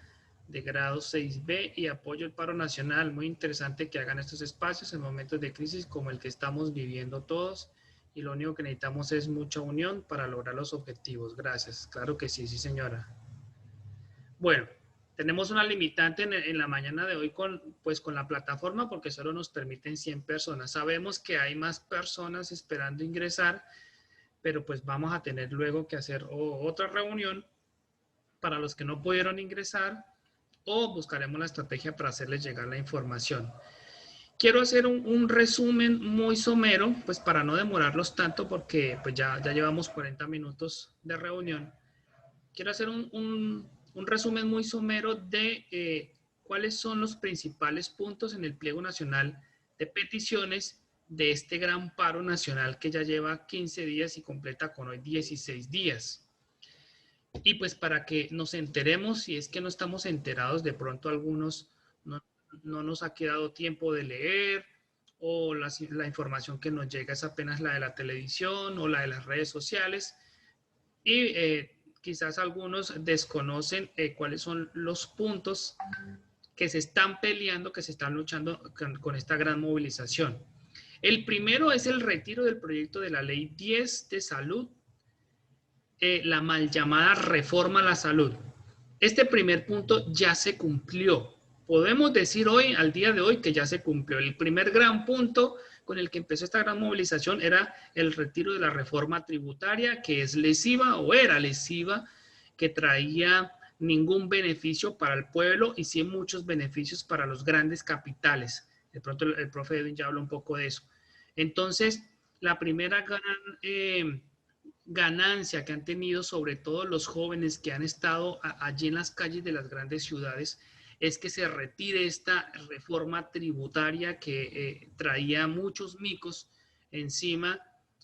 de grado 6B, y apoyo el paro nacional. Muy interesante que hagan estos espacios en momentos de crisis como el que estamos viviendo todos, y lo único que necesitamos es mucha unión para lograr los objetivos. Gracias. Claro que sí, sí, señora. Bueno, tenemos una limitante en la mañana de hoy con la plataforma porque solo nos permiten 100 personas. Sabemos que hay más personas esperando ingresar, pero pues vamos a tener luego que hacer otra reunión para los que no pudieron ingresar o buscaremos la estrategia para hacerles llegar la información. Quiero hacer un resumen muy somero, pues para no demorarlos tanto porque pues ya llevamos 40 minutos de reunión. Quiero hacer un resumen muy somero de cuáles son los principales puntos en el pliego nacional de peticiones de este gran paro nacional que ya lleva 15 días y completa con hoy 16 días. Y pues para que nos enteremos, si es que no estamos enterados, de pronto algunos no nos ha quedado tiempo de leer o la información que nos llega es apenas la de la televisión o la de las redes sociales y quizás algunos desconocen cuáles son los puntos que se están peleando, que se están luchando con esta gran movilización. El primero es el retiro del proyecto de la Ley 10 de Salud, la mal llamada reforma a la salud. Este primer punto ya se cumplió. Podemos decir hoy, al día de hoy, que ya se cumplió. El primer gran punto con el que empezó esta gran movilización era el retiro de la reforma tributaria, que es lesiva o era lesiva, que traía ningún beneficio para el pueblo y sí muchos beneficios para los grandes capitales. De pronto el profe Edwin ya habló un poco de eso. Entonces, la primera gran ganancia que han tenido sobre todo los jóvenes que han estado allí en las calles de las grandes ciudades es que se retire esta reforma tributaria que traía muchos micos encima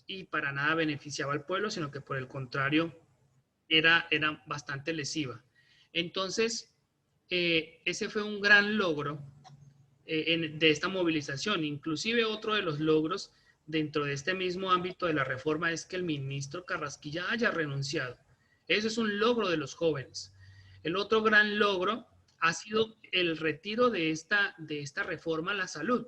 y para nada beneficiaba al pueblo, sino que por el contrario era bastante lesiva. Entonces, ese fue un gran logro de esta movilización. Inclusive otro de los logros dentro de este mismo ámbito de la reforma es que el ministro Carrasquilla haya renunciado. Eso es un logro de los jóvenes. El otro gran logro ha sido el retiro de esta reforma a la salud,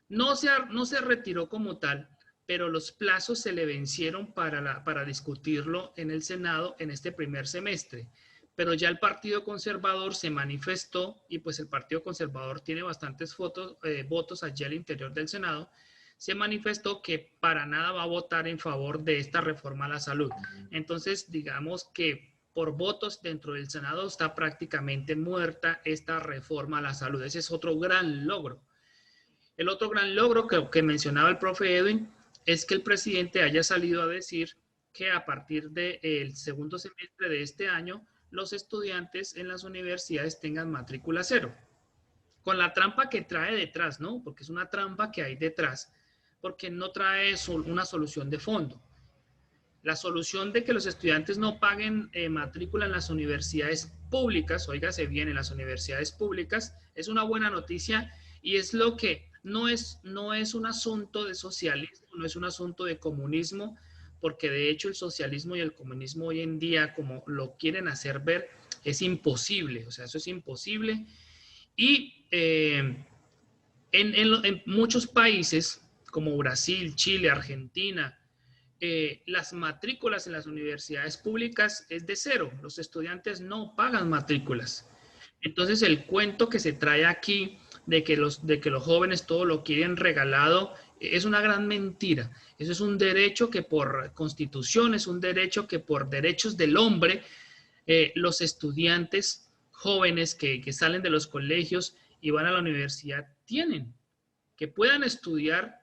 No se retiró como tal, pero los plazos se le vencieron para discutirlo en el Senado en este primer semestre. Pero ya el Partido Conservador se manifestó y pues el Partido Conservador tiene bastantes votos allí al interior del Senado. Se manifestó que para nada va a votar en favor de esta reforma a la salud. Entonces, digamos que por votos dentro del Senado está prácticamente muerta esta reforma a la salud. Ese es otro gran logro. El otro gran logro que mencionaba el profe Edwin es que el presidente haya salido a decir que a partir del segundo semestre de este año, los estudiantes en las universidades tengan matrícula cero. Con la trampa que trae detrás, ¿no? Porque es una trampa que hay detrás, porque no trae una solución de fondo. La solución de que los estudiantes no paguen matrícula en las universidades públicas, óigase bien, en las universidades públicas, es una buena noticia y es lo que no es un asunto de socialismo, no es un asunto de comunismo, porque de hecho el socialismo y el comunismo hoy en día, como lo quieren hacer ver, es imposible, o sea, eso es imposible. Y en muchos países, como Brasil, Chile, Argentina, las matrículas en las universidades públicas es de cero. Los estudiantes no pagan matrículas. Entonces el cuento que se trae aquí de que los jóvenes todo lo quieren regalado es una gran mentira. Eso es un derecho que por constitución, es un derecho que por derechos del hombre, los estudiantes jóvenes que salen de los colegios y van a la universidad tienen, que puedan estudiar,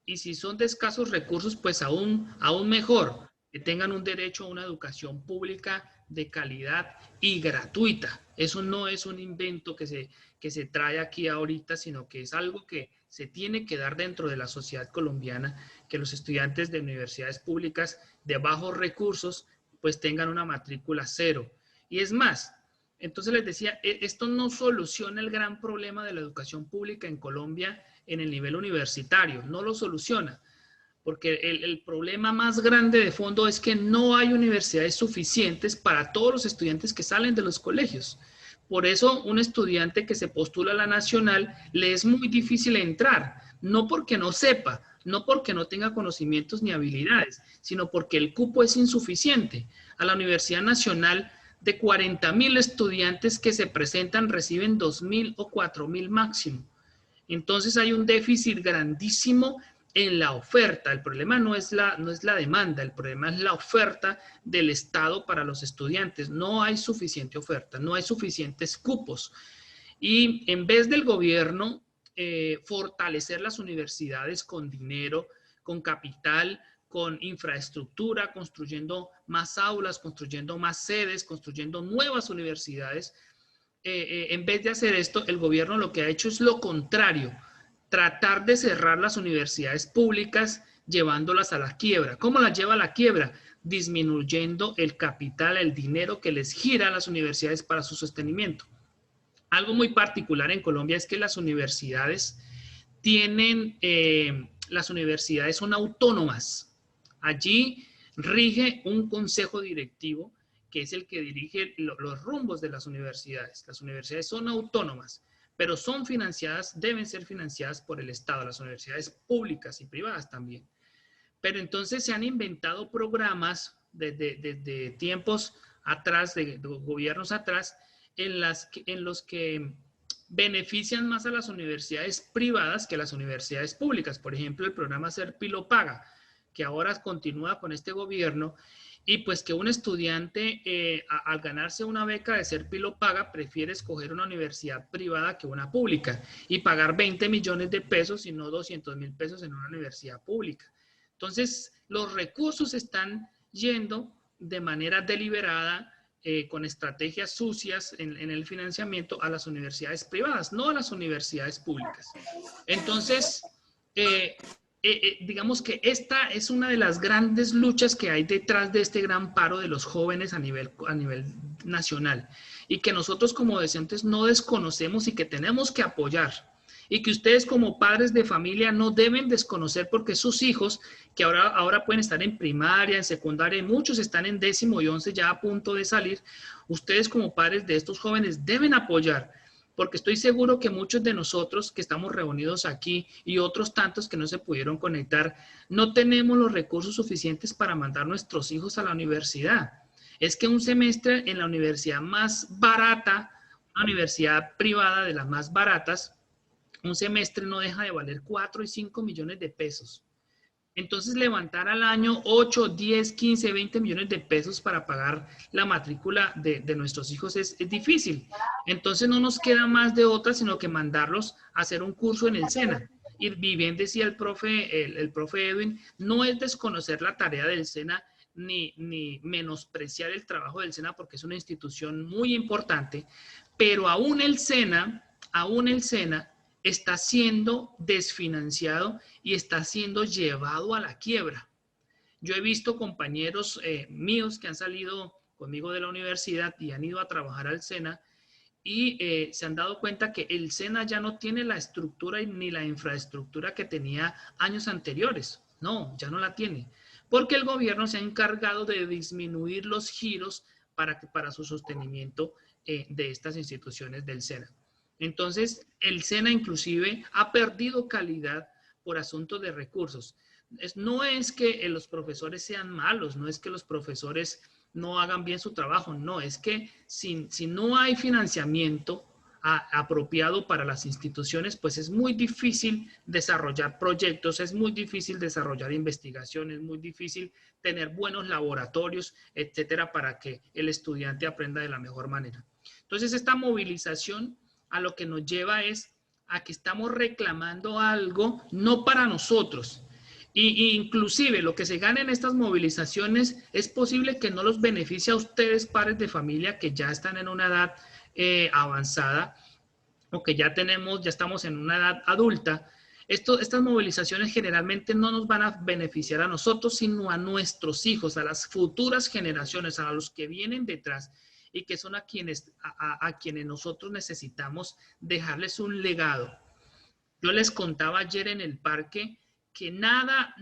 y si son de escasos recursos, pues aún mejor, que tengan un derecho a una educación pública de calidad y gratuita. Eso no es un invento que se trae aquí ahorita, sino que es algo que se tiene que dar dentro de la sociedad colombiana, que los estudiantes de universidades públicas de bajos recursos pues tengan una matrícula cero. Y es más, entonces les decía, esto no soluciona el gran problema de la educación pública en Colombia en el nivel universitario, no lo soluciona, porque el problema más grande de fondo es que no hay universidades suficientes para todos los estudiantes que salen de los colegios. Por eso un estudiante que se postula a la nacional le es muy difícil entrar, no porque no sepa, no porque no tenga conocimientos ni habilidades, sino porque el cupo es insuficiente. A la Universidad Nacional, de 40.000 estudiantes que se presentan, reciben 2.000 o 4.000 máximo. Entonces hay un déficit grandísimo en la oferta. El problema no es la demanda, el problema es la oferta del Estado para los estudiantes. No hay suficiente oferta, no hay suficientes cupos. Y en vez del gobierno fortalecer las universidades con dinero, con capital, con infraestructura, construyendo más aulas, construyendo más sedes, construyendo nuevas universidades, en vez de hacer esto, el gobierno lo que ha hecho es lo contrario, tratar de cerrar las universidades públicas llevándolas a la quiebra. ¿Cómo las lleva a la quiebra? Disminuyendo el capital, el dinero que les gira a las universidades para su sostenimiento. Algo muy particular en Colombia es que las universidades son autónomas. Allí rige un consejo directivo que es el que dirige los rumbos de las universidades. Las universidades son autónomas, pero son financiadas, deben ser financiadas por el Estado, las universidades públicas y privadas también. Pero entonces se han inventado programas desde tiempos atrás, de gobiernos atrás, en los que benefician más a las universidades privadas que a las universidades públicas. Por ejemplo, el programa Serpilo Paga, que ahora continúa con este gobierno, y pues que un estudiante al ganarse una beca de Serpilo Paga prefiere escoger una universidad privada que una pública y pagar 20 millones de pesos y no 200.000 pesos en una universidad pública. Entonces, los recursos están yendo de manera deliberada, con estrategias sucias en el financiamiento a las universidades privadas, no a las universidades públicas. Entonces, digamos que esta es una de las grandes luchas que hay detrás de este gran paro de los jóvenes a nivel nacional, y que nosotros como docentes no desconocemos y que tenemos que apoyar, y que ustedes como padres de familia no deben desconocer, porque sus hijos que ahora pueden estar en primaria, en secundaria, y muchos están en 10º y 11 ya a punto de salir, ustedes como padres de estos jóvenes deben apoyar, porque estoy seguro que muchos de nosotros que estamos reunidos aquí y otros tantos que no se pudieron conectar, no tenemos los recursos suficientes para mandar nuestros hijos a la universidad. Es que un semestre en la universidad más barata, una universidad privada de las más baratas, un semestre no deja de valer 4 y 5 millones de pesos. Entonces, levantar al año 8, 10, 15, 20 millones de pesos para pagar la matrícula de nuestros hijos es difícil. Entonces, no nos queda más de otra, sino que mandarlos a hacer un curso en el SENA. Y bien decía el profe Edwin, no es desconocer la tarea del SENA ni menospreciar el trabajo del SENA, porque es una institución muy importante, pero aún el SENA está siendo desfinanciado y está siendo llevado a la quiebra. Yo he visto compañeros míos que han salido conmigo de la universidad y han ido a trabajar al SENA y se han dado cuenta que el SENA ya no tiene la estructura ni la infraestructura que tenía años anteriores. No, ya no la tiene. Porque el gobierno se ha encargado de disminuir los giros para su sostenimiento de estas instituciones del SENA. Entonces, el SENA inclusive ha perdido calidad por asuntos de recursos. No es que los profesores sean malos, no es que los profesores no hagan bien su trabajo, no, es que si no hay financiamiento apropiado para las instituciones, pues es muy difícil desarrollar proyectos, es muy difícil desarrollar investigación, es muy difícil tener buenos laboratorios, etcétera, para que el estudiante aprenda de la mejor manera. Entonces, esta movilización a lo que nos lleva es a que estamos reclamando algo no para nosotros. Y inclusive lo que se gana en estas movilizaciones es posible que no los beneficie a ustedes, padres de familia, que ya están en una edad avanzada o que ya estamos en una edad adulta. Estas movilizaciones generalmente no nos van a beneficiar a nosotros, sino a nuestros hijos, a las futuras generaciones, a los que vienen detrás, y que son a quienes nosotros necesitamos dejarles un legado. Yo les contaba ayer en el parque que nada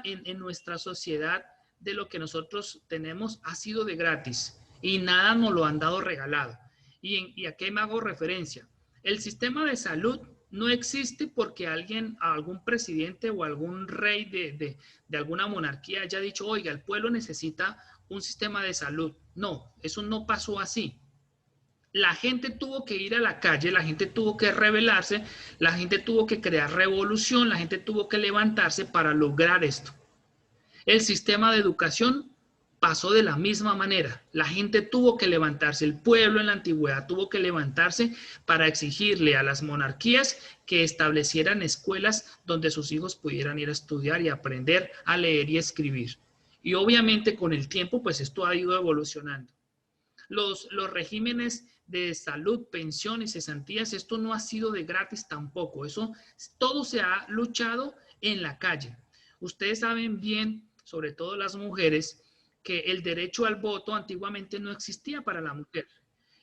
en nuestra sociedad de lo que nosotros tenemos ha sido de gratis y nada nos lo han dado regalado. ¿Y a qué me hago referencia? El sistema de salud no existe porque algún presidente o algún rey de alguna monarquía haya dicho, oiga, el pueblo necesita un sistema de salud. No, eso no pasó así. La gente tuvo que ir a la calle, la gente tuvo que rebelarse, la gente tuvo que crear revolución, la gente tuvo que levantarse para lograr esto. El sistema de educación pasó de la misma manera. La gente tuvo que levantarse, el pueblo en la antigüedad tuvo que levantarse para exigirle a las monarquías que establecieran escuelas donde sus hijos pudieran ir a estudiar y aprender a leer y escribir. Y obviamente con el tiempo, pues esto ha ido evolucionando. Los regímenes de salud, pensión y cesantías, esto no ha sido de gratis tampoco. Eso todo se ha luchado en la calle. Ustedes saben bien, sobre todo las mujeres, que el derecho al voto antiguamente no existía para la mujer.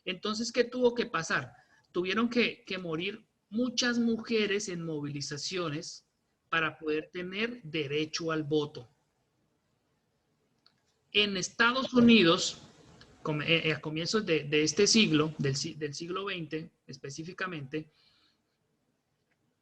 Entonces, ¿qué tuvo que pasar? Tuvieron que morir muchas mujeres en movilizaciones para poder tener derecho al voto. En Estados Unidos, a comienzos de este siglo, del siglo XX específicamente,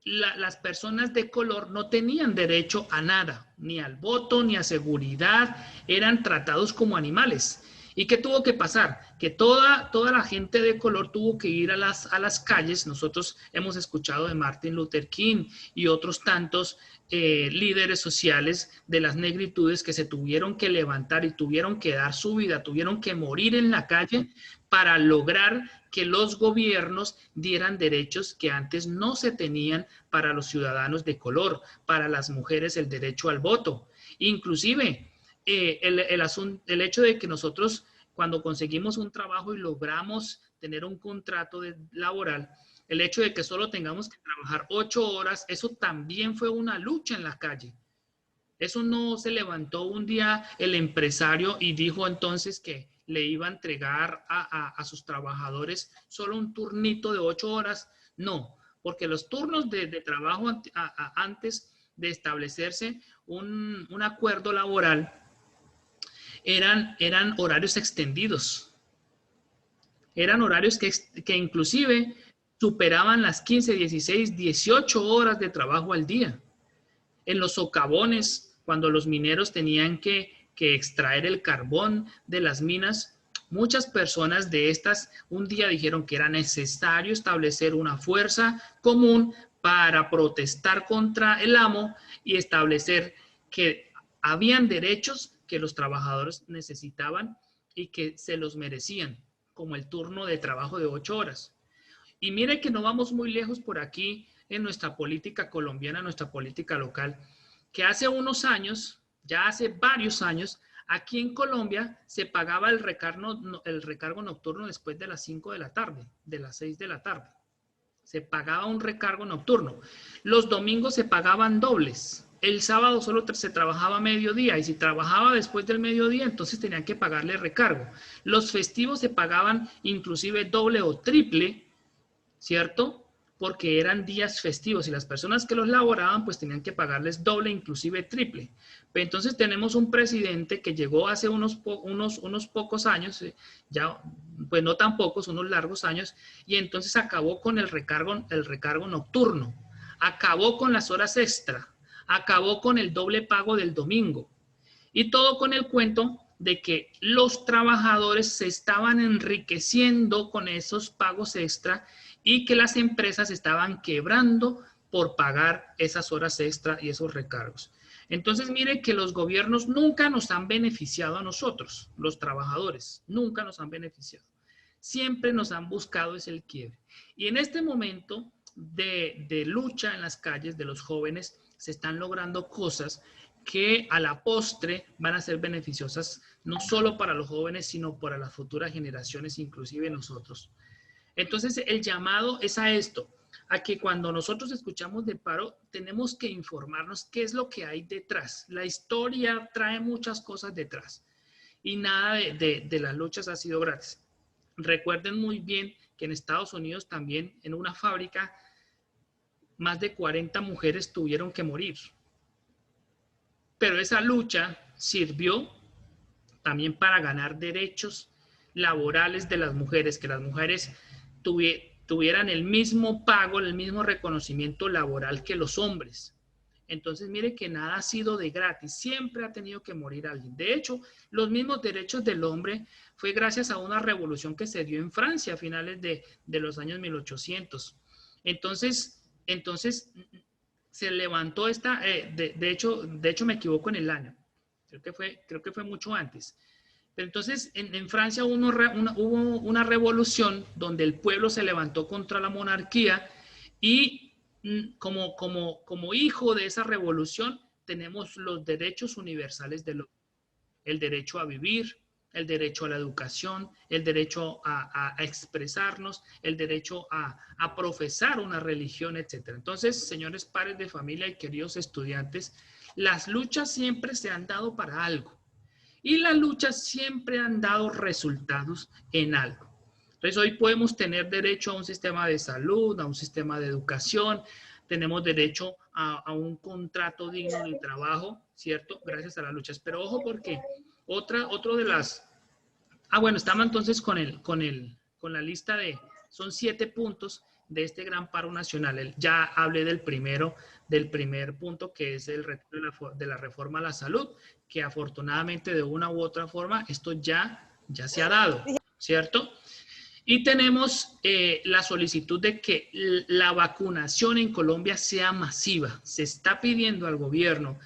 las personas de color no tenían derecho a nada, ni al voto, ni a seguridad, eran tratados como animales. ¿Y qué tuvo que pasar? Que toda la gente de color tuvo que ir a las calles. Nosotros hemos escuchado de Martin Luther King y otros tantos líderes sociales de las negritudes que se tuvieron que levantar y tuvieron que dar su vida, tuvieron que morir en la calle para lograr que los gobiernos dieran derechos que antes no se tenían para los ciudadanos de color, para las mujeres el derecho al voto. Inclusive, el hecho de que nosotros cuando conseguimos un trabajo y logramos tener un contrato laboral, el hecho de que solo tengamos que trabajar 8 horas, eso también fue una lucha en la calle. Eso no se levantó un día el empresario y dijo entonces que le iba a entregar a sus trabajadores solo un turnito de 8 horas. No, porque los turnos de trabajo antes de establecerse un acuerdo laboral eran horarios extendidos. Eran horarios que inclusive superaban las 15, 16, 18 horas de trabajo al día. En los socavones, cuando los mineros tenían que extraer el carbón de las minas, muchas personas de estas un día dijeron que era necesario establecer una fuerza común para protestar contra el amo y establecer que habían derechos que los trabajadores necesitaban y que se los merecían, como el turno de trabajo de 8 horas. Y mire que no vamos muy lejos por aquí en nuestra política colombiana, nuestra política local, que hace unos años, ya hace varios años, aquí en Colombia se pagaba el recargo nocturno después de las 5 de la tarde, de las 6 de la tarde. Se pagaba un recargo nocturno. Los domingos se pagaban dobles. El sábado solo se trabajaba mediodía y si trabajaba después del mediodía, entonces tenían que pagarle recargo. Los festivos se pagaban inclusive doble o triple, ¿cierto? Porque eran días festivos y las personas que los laboraban pues tenían que pagarles doble, inclusive triple. Pero entonces tenemos un presidente que llegó hace unos pocos años, ya pues no tan pocos, unos largos años, y entonces acabó con el recargo nocturno, acabó con las horas extra, acabó con el doble pago del domingo y todo con el cuento de que los trabajadores se estaban enriqueciendo con esos pagos extra y que las empresas estaban quebrando por pagar esas horas extra y esos recargos. Entonces, mire que los gobiernos nunca nos han beneficiado a nosotros, los trabajadores, nunca nos han beneficiado. Siempre nos han buscado es el quiebre. Y en este momento de lucha en las calles de los jóvenes, se están logrando cosas que a la postre van a ser beneficiosas no solo para los jóvenes, sino para las futuras generaciones, inclusive nosotros. Entonces, el llamado es a esto, a que cuando nosotros escuchamos de paro, tenemos que informarnos qué es lo que hay detrás. La historia trae muchas cosas detrás y nada de las luchas ha sido gratis. Recuerden muy bien que en Estados Unidos también, en una fábrica, más de 40 mujeres tuvieron que morir. Pero esa lucha sirvió también para ganar derechos laborales de las mujeres, que las mujeres tuvieran el mismo pago, el mismo reconocimiento laboral que los hombres. Entonces, mire que nada ha sido de gratis, siempre ha tenido que morir alguien. De hecho, los mismos derechos del hombre fue gracias a una revolución que se dio en Francia a finales de los años 1800. Entonces se levantó esta, de hecho me equivoco en el año, creo que fue mucho antes. Pero entonces en Francia hubo una revolución donde el pueblo se levantó contra la monarquía y como hijo de esa revolución tenemos los derechos universales del hombre, el derecho a vivir, el derecho a la educación, el derecho a expresarnos, el derecho a profesar una religión, etc. Entonces, señores padres de familia y queridos estudiantes, las luchas siempre se han dado para algo y las luchas siempre han dado resultados en algo. Entonces, hoy podemos tener derecho a un sistema de salud, a un sistema de educación, tenemos derecho a un contrato digno de trabajo, ¿cierto? Gracias a las luchas. Pero ojo porque otro de las... bueno, estamos entonces con la lista de... Son 7 puntos de este gran paro nacional. Ya hablé del primer punto, que es el retorno de la reforma a la salud, que afortunadamente de una u otra forma esto ya se ha dado, ¿cierto? Y tenemos la solicitud de que la vacunación en Colombia sea masiva. Se está pidiendo al gobierno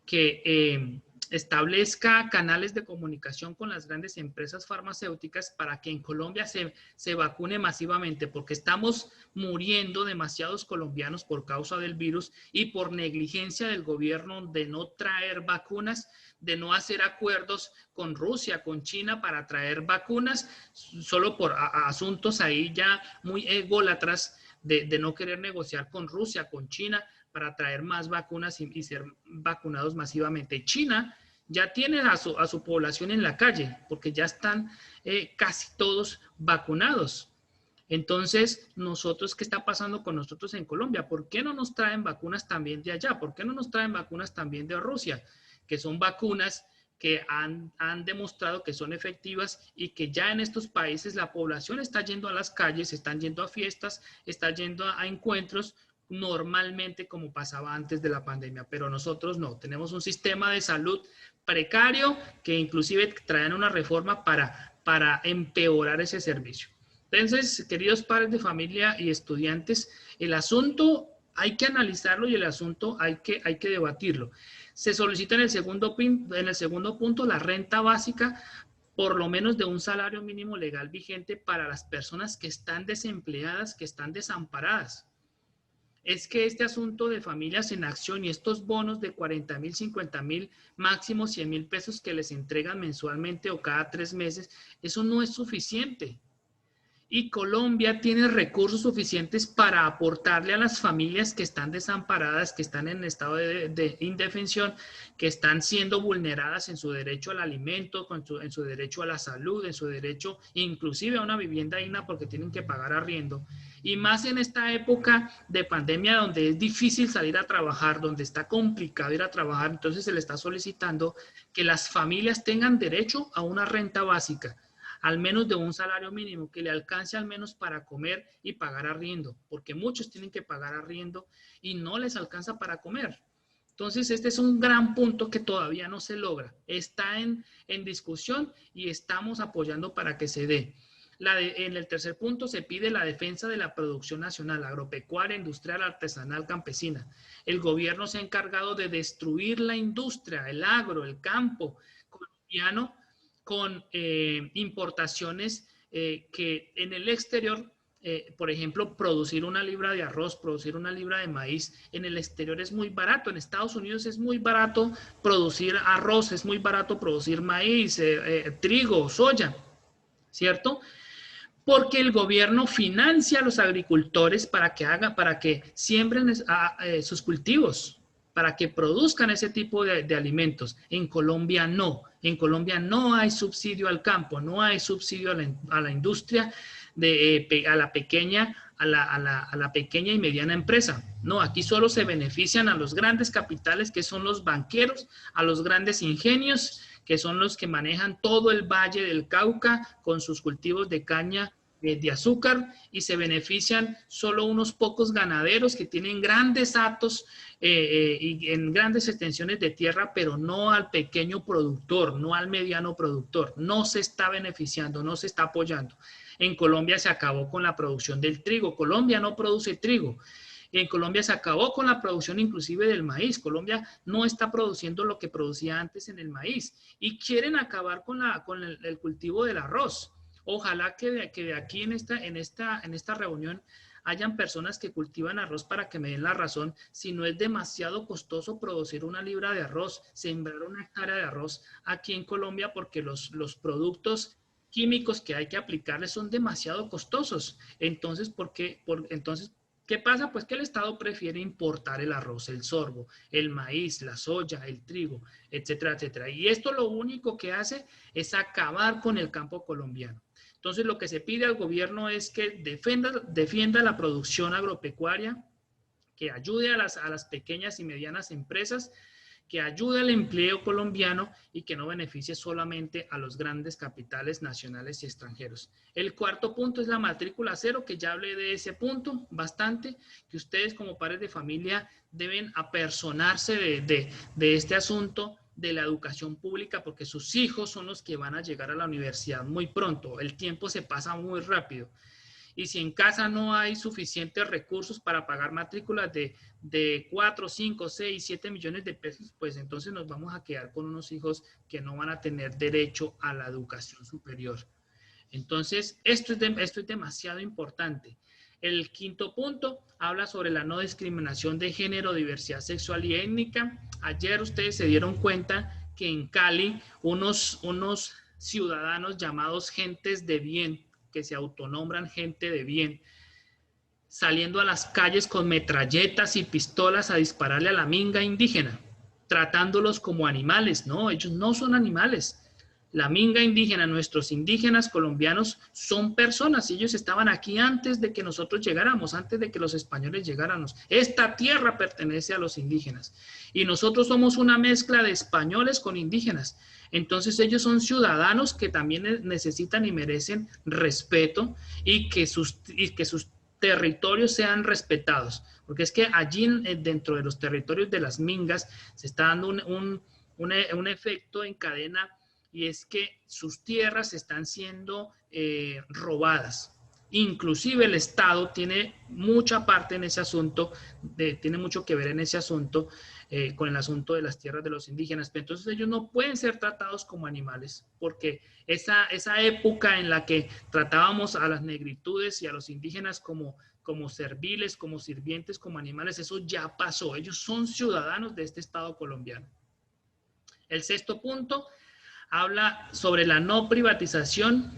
que establezca canales de comunicación con las grandes empresas farmacéuticas para que en Colombia se vacune masivamente, porque estamos muriendo demasiados colombianos por causa del virus y por negligencia del gobierno de no traer vacunas, de no hacer acuerdos con Rusia, con China para traer vacunas, solo por asuntos ahí ya muy ególatras de no querer negociar con Rusia, con China, para traer más vacunas y ser vacunados masivamente. China ya tiene a su población en la calle, porque ya están casi todos vacunados. Entonces, nosotros, ¿qué está pasando con nosotros en Colombia? ¿Por qué no nos traen vacunas también de allá? ¿Por qué no nos traen vacunas también de Rusia? Que son vacunas que han demostrado que son efectivas y que ya en estos países la población está yendo a las calles, están yendo a fiestas, está yendo a encuentros normalmente como pasaba antes de la pandemia, pero nosotros no, tenemos un sistema de salud precario que inclusive traen una reforma para empeorar ese servicio. Entonces, queridos padres de familia y estudiantes, el asunto hay que analizarlo y el asunto hay que debatirlo. Se solicita en el segundo punto la renta básica, por lo menos de un salario mínimo legal vigente para las personas que están desempleadas, que están desamparadas. Es que este asunto de familias en acción y estos bonos de 40.000, 50.000, máximo 100.000 pesos que les entregan mensualmente o cada 3 meses, eso no es suficiente. Y Colombia tiene recursos suficientes para aportarle a las familias que están desamparadas, que están en estado de indefensión, que están siendo vulneradas en su derecho al alimento, en su derecho a la salud, en su derecho inclusive a una vivienda digna porque tienen que pagar arriendo. Y más en esta época de pandemia donde es difícil salir a trabajar, donde está complicado ir a trabajar, entonces se le está solicitando que las familias tengan derecho a una renta básica, al menos de un salario mínimo, que le alcance al menos para comer y pagar arriendo, porque muchos tienen que pagar arriendo y no les alcanza para comer. Entonces, este es un gran punto que todavía no se logra. Está en discusión y estamos apoyando para que se dé. En el tercer punto se pide la defensa de la producción nacional, agropecuaria, industrial, artesanal, campesina. El gobierno se ha encargado de destruir la industria, el agro, el campo colombiano, con importaciones que en el exterior, por ejemplo, producir una libra de arroz, producir una libra de maíz, en el exterior es muy barato. En Estados Unidos es muy barato producir arroz, es muy barato producir maíz, trigo, soya, ¿cierto? Porque el gobierno financia a los agricultores para que siembren sus cultivos, para que produzcan ese tipo de alimentos. En Colombia no. En Colombia no hay subsidio al campo, no hay subsidio a la industria, a la pequeña y mediana empresa. No, aquí solo se benefician a los grandes capitales, que son los banqueros, a los grandes ingenios, que son los que manejan todo el Valle del Cauca con sus cultivos de caña de azúcar, y se benefician solo unos pocos ganaderos que tienen grandes hatos y en grandes extensiones de tierra, pero no al pequeño productor, no al mediano productor. No se está beneficiando, no se está apoyando. En Colombia se acabó con la producción del trigo. Colombia no produce trigo. En Colombia se acabó con la producción inclusive del maíz. Colombia no está produciendo lo que producía antes en el maíz. Y quieren acabar con el cultivo del arroz. Ojalá que de aquí en esta reunión hayan personas que cultivan arroz para que me den la razón. Si no es demasiado costoso producir una libra de arroz, sembrar una hectárea de arroz aquí en Colombia, porque los productos químicos que hay que aplicarles son demasiado costosos. Entonces, ¿qué pasa? Pues que el Estado prefiere importar el arroz, el sorgo, el maíz, la soya, el trigo, etcétera, etcétera. Y esto lo único que hace es acabar con el campo colombiano. Entonces, lo que se pide al gobierno es que defienda la producción agropecuaria, que ayude a las pequeñas y medianas empresas, que ayude al empleo colombiano y que no beneficie solamente a los grandes capitales nacionales y extranjeros. El cuarto punto es la matrícula cero, que ya hablé de ese punto bastante, que ustedes como padres de familia deben apersonarse de este asunto de la educación pública, porque sus hijos son los que van a llegar a la universidad muy pronto. El tiempo se pasa muy rápido. Y si en casa no hay suficientes recursos para pagar matrículas de 4, 5, 6, 7 millones de pesos, pues entonces nos vamos a quedar con unos hijos que no van a tener derecho a la educación superior. Entonces, esto es demasiado importante. El quinto punto habla sobre la no discriminación de género, diversidad sexual y étnica. Ayer ustedes se dieron cuenta que en Cali unos ciudadanos llamados gentes de bien, que se autonombran gente de bien, saliendo a las calles con metralletas y pistolas a dispararle a la minga indígena, tratándolos como animales. No, ellos no son animales. La minga indígena, nuestros indígenas colombianos son personas y ellos estaban aquí antes de que nosotros llegáramos, antes de que los españoles llegáramos. Esta tierra pertenece a los indígenas y nosotros somos una mezcla de españoles con indígenas. Entonces ellos son ciudadanos que también necesitan y merecen respeto y que sus territorios sean respetados. Porque es que allí dentro de los territorios de las mingas se está dando un efecto en cadena, y es que sus tierras están siendo robadas. Inclusive el Estado tiene mucha parte en ese asunto, tiene mucho que ver en ese asunto, con el asunto de las tierras de los indígenas. Pero entonces ellos no pueden ser tratados como animales, porque esa época en la que tratábamos a las negritudes y a los indígenas como serviles, como sirvientes, como animales, eso ya pasó. Ellos son ciudadanos de este Estado colombiano. El sexto punto habla sobre la no privatización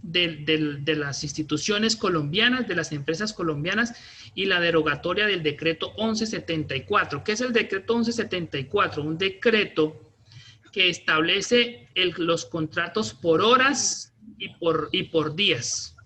de las instituciones colombianas, de las empresas colombianas, y la derogatoria del decreto 1174. ¿Qué es el decreto 1174? Un decreto que establece los contratos por horas y por días.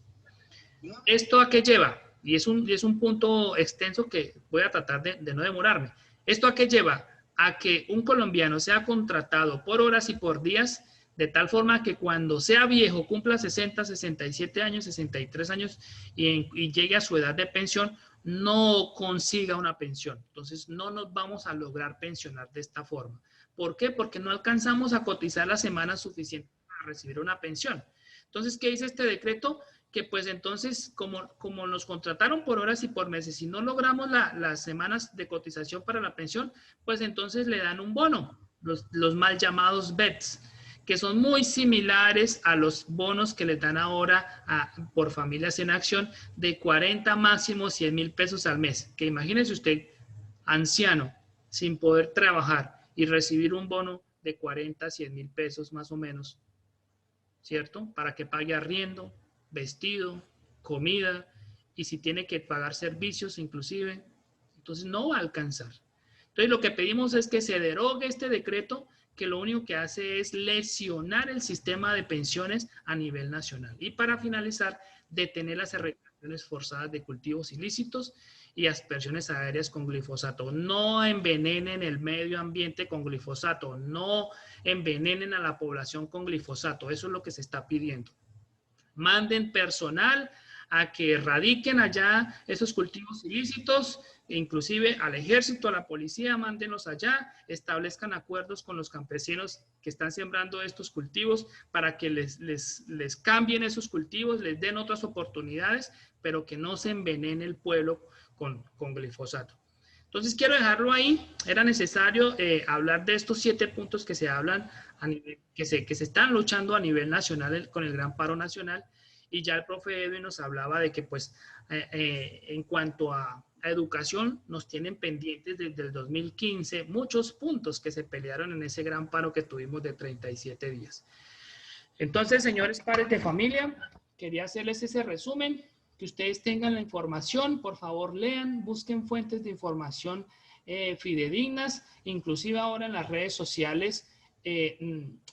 ¿Esto a qué lleva? Y es un punto extenso que voy a tratar de no demorarme. ¿Esto a qué lleva? A que un colombiano sea contratado por horas y por días, de tal forma que cuando sea viejo, cumpla 60, 67 años, 63 años y llegue a su edad de pensión, no consiga una pensión. Entonces no nos vamos a lograr pensionar de esta forma. ¿Por qué? Porque no alcanzamos a cotizar las semanas suficientes para recibir una pensión. Entonces, ¿qué dice este decreto? Que pues entonces, como nos contrataron por horas y por meses, si no logramos las semanas de cotización para la pensión, pues entonces le dan un bono, los mal llamados BETS, que son muy similares a los bonos que les dan ahora por Familias en Acción, de 40 máximo 100.000 pesos al mes. Que imagínese usted, anciano, sin poder trabajar y recibir un bono de 40, 100.000 pesos más o menos, ¿cierto? Para que pague arriendo, vestido, comida, y si tiene que pagar servicios inclusive, entonces no va a alcanzar. Entonces lo que pedimos es que se derogue este decreto, que lo único que hace es lesionar el sistema de pensiones a nivel nacional. Y para finalizar, detener las erradicaciones forzadas de cultivos ilícitos y aspersiones aéreas con glifosato. No envenenen el medio ambiente con glifosato, no envenenen a la población con glifosato. Eso es lo que se está pidiendo. Manden personal a que erradiquen allá esos cultivos ilícitos, inclusive al ejército, a la policía, mándenlos allá, establezcan acuerdos con los campesinos que están sembrando estos cultivos para que les cambien esos cultivos, les den otras oportunidades, pero que no se envenene el pueblo con glifosato. Entonces quiero dejarlo ahí. Era necesario hablar de estos 7 puntos que se hablan, que se están luchando a nivel nacional con el Gran Paro Nacional. Y ya el profe Edwin nos hablaba de que pues en cuanto a educación nos tienen pendientes desde el 2015 muchos puntos que se pelearon en ese gran paro que tuvimos de 37 días. Entonces, señores padres de familia, quería hacerles ese resumen, que ustedes tengan la información, por favor lean, busquen fuentes de información fidedignas, inclusive ahora en las redes sociales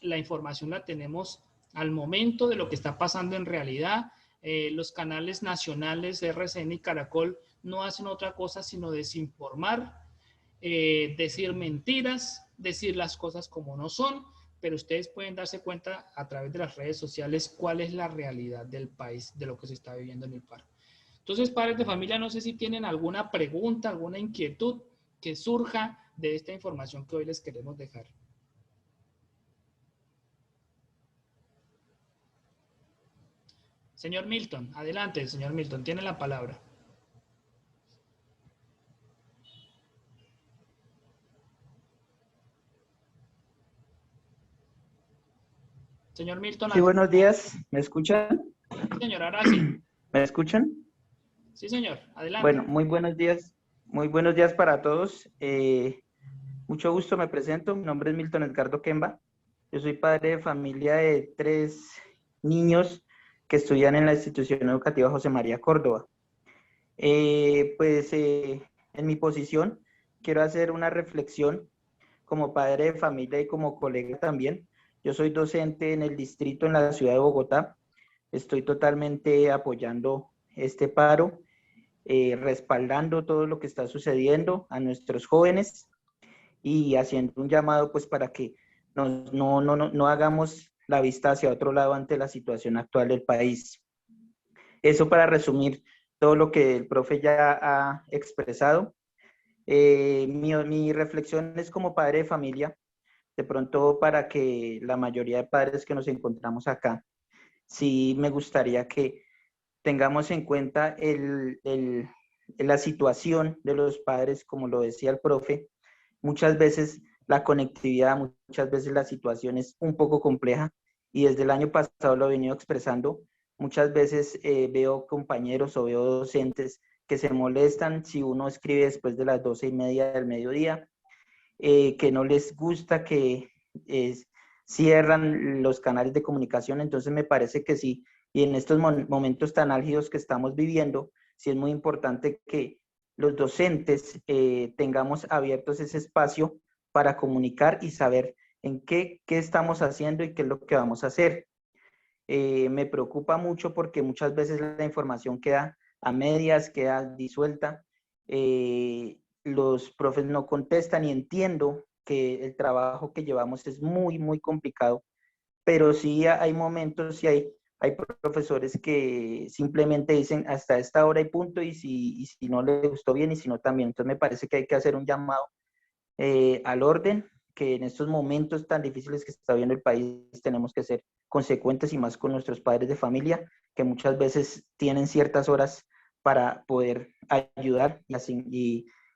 la información la tenemos al momento de lo que está pasando en realidad. Los canales nacionales RCN y Caracol no hacen otra cosa sino desinformar, decir mentiras, decir las cosas como no son, pero ustedes pueden darse cuenta a través de las redes sociales cuál es la realidad del país, de lo que se está viviendo en el paro. Entonces, padres de familia, no sé si tienen alguna pregunta, alguna inquietud que surja de esta información que hoy les queremos dejar. Señor Milton, adelante, señor Milton, tiene la palabra. Señor Milton. Sí, buenos días. ¿Me escuchan? Sí, señor, ahora sí. ¿Me escuchan? Sí, señor, adelante. Bueno, muy buenos días. Muy buenos días para todos. Mucho gusto, me presento. Mi nombre es Milton Edgardo Kemba. Yo soy padre de familia de 3 niños que estudian en la institución educativa José María Córdoba. En mi posición quiero hacer una reflexión como padre de familia y como colega también Yo soy docente en el distrito en la ciudad de Bogotá. Estoy totalmente apoyando este paro, respaldando todo lo que está sucediendo a nuestros jóvenes y haciendo un llamado pues para que no hagamos la vista hacia otro lado ante la situación actual del país. Eso para resumir todo lo que el profe ya ha expresado. Mi reflexión es como padre de familia, de pronto para que la mayoría de padres que nos encontramos acá, sí me gustaría que tengamos en cuenta la situación de los padres, como lo decía el profe. Muchas veces la conectividad, muchas veces la situación es un poco compleja y desde el año pasado lo he venido expresando. Muchas veces veo compañeros o veo docentes que se molestan si uno escribe después de las 12:30 del mediodía, que no les gusta que cierran los canales de comunicación. Entonces me parece que sí, y en estos momentos tan álgidos que estamos viviendo, sí es muy importante que los docentes tengamos abiertos ese espacio para comunicar y saber en qué estamos haciendo y qué es lo que vamos a hacer. Me preocupa mucho porque muchas veces la información queda a medias, queda disuelta. Los profes no contestan y entiendo que el trabajo que llevamos es muy, muy complicado, pero sí hay momentos y hay profesores que simplemente dicen hasta esta hora y punto, y si no le gustó bien y si no también. Entonces me parece que hay que hacer un llamado al orden, que en estos momentos tan difíciles que está viendo el país tenemos que ser consecuentes y más con nuestros padres de familia, que muchas veces tienen ciertas horas para poder ayudar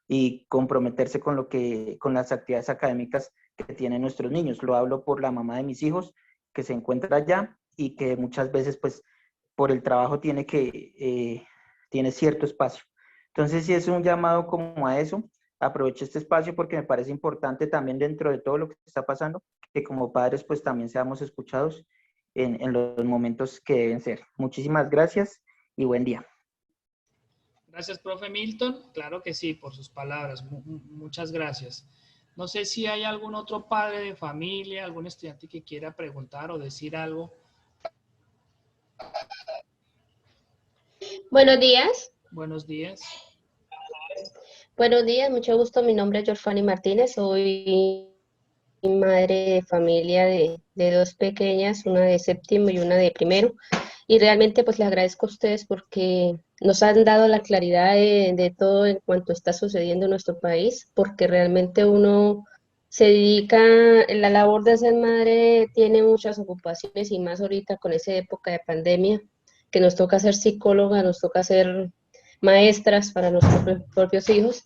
y comprometerse con las actividades académicas que tienen nuestros niños. Lo hablo por la mamá de mis hijos, que se encuentra allá y que muchas veces, pues, por el trabajo tiene cierto espacio. Entonces, sí es un llamado como a eso. Aprovecho este espacio porque me parece importante también dentro de todo lo que está pasando, que como padres pues también seamos escuchados en los momentos que deben ser. Muchísimas gracias y buen día. Gracias, profe Milton. Claro que sí, por sus palabras. Muchas gracias. No sé si hay algún otro padre de familia, algún estudiante que quiera preguntar o decir algo. Buenos días. Buenos días. Buenos días, mucho gusto. Mi nombre es Yorfani Martínez. Soy madre de familia de dos pequeñas, una de séptimo y una de primero. Y realmente pues les agradezco a ustedes porque nos han dado la claridad de todo en cuanto está sucediendo en nuestro país, porque realmente uno se dedica, la labor de ser madre tiene muchas ocupaciones y más ahorita con esa época de pandemia, que nos toca ser psicóloga, nos toca ser maestras para nuestros propios hijos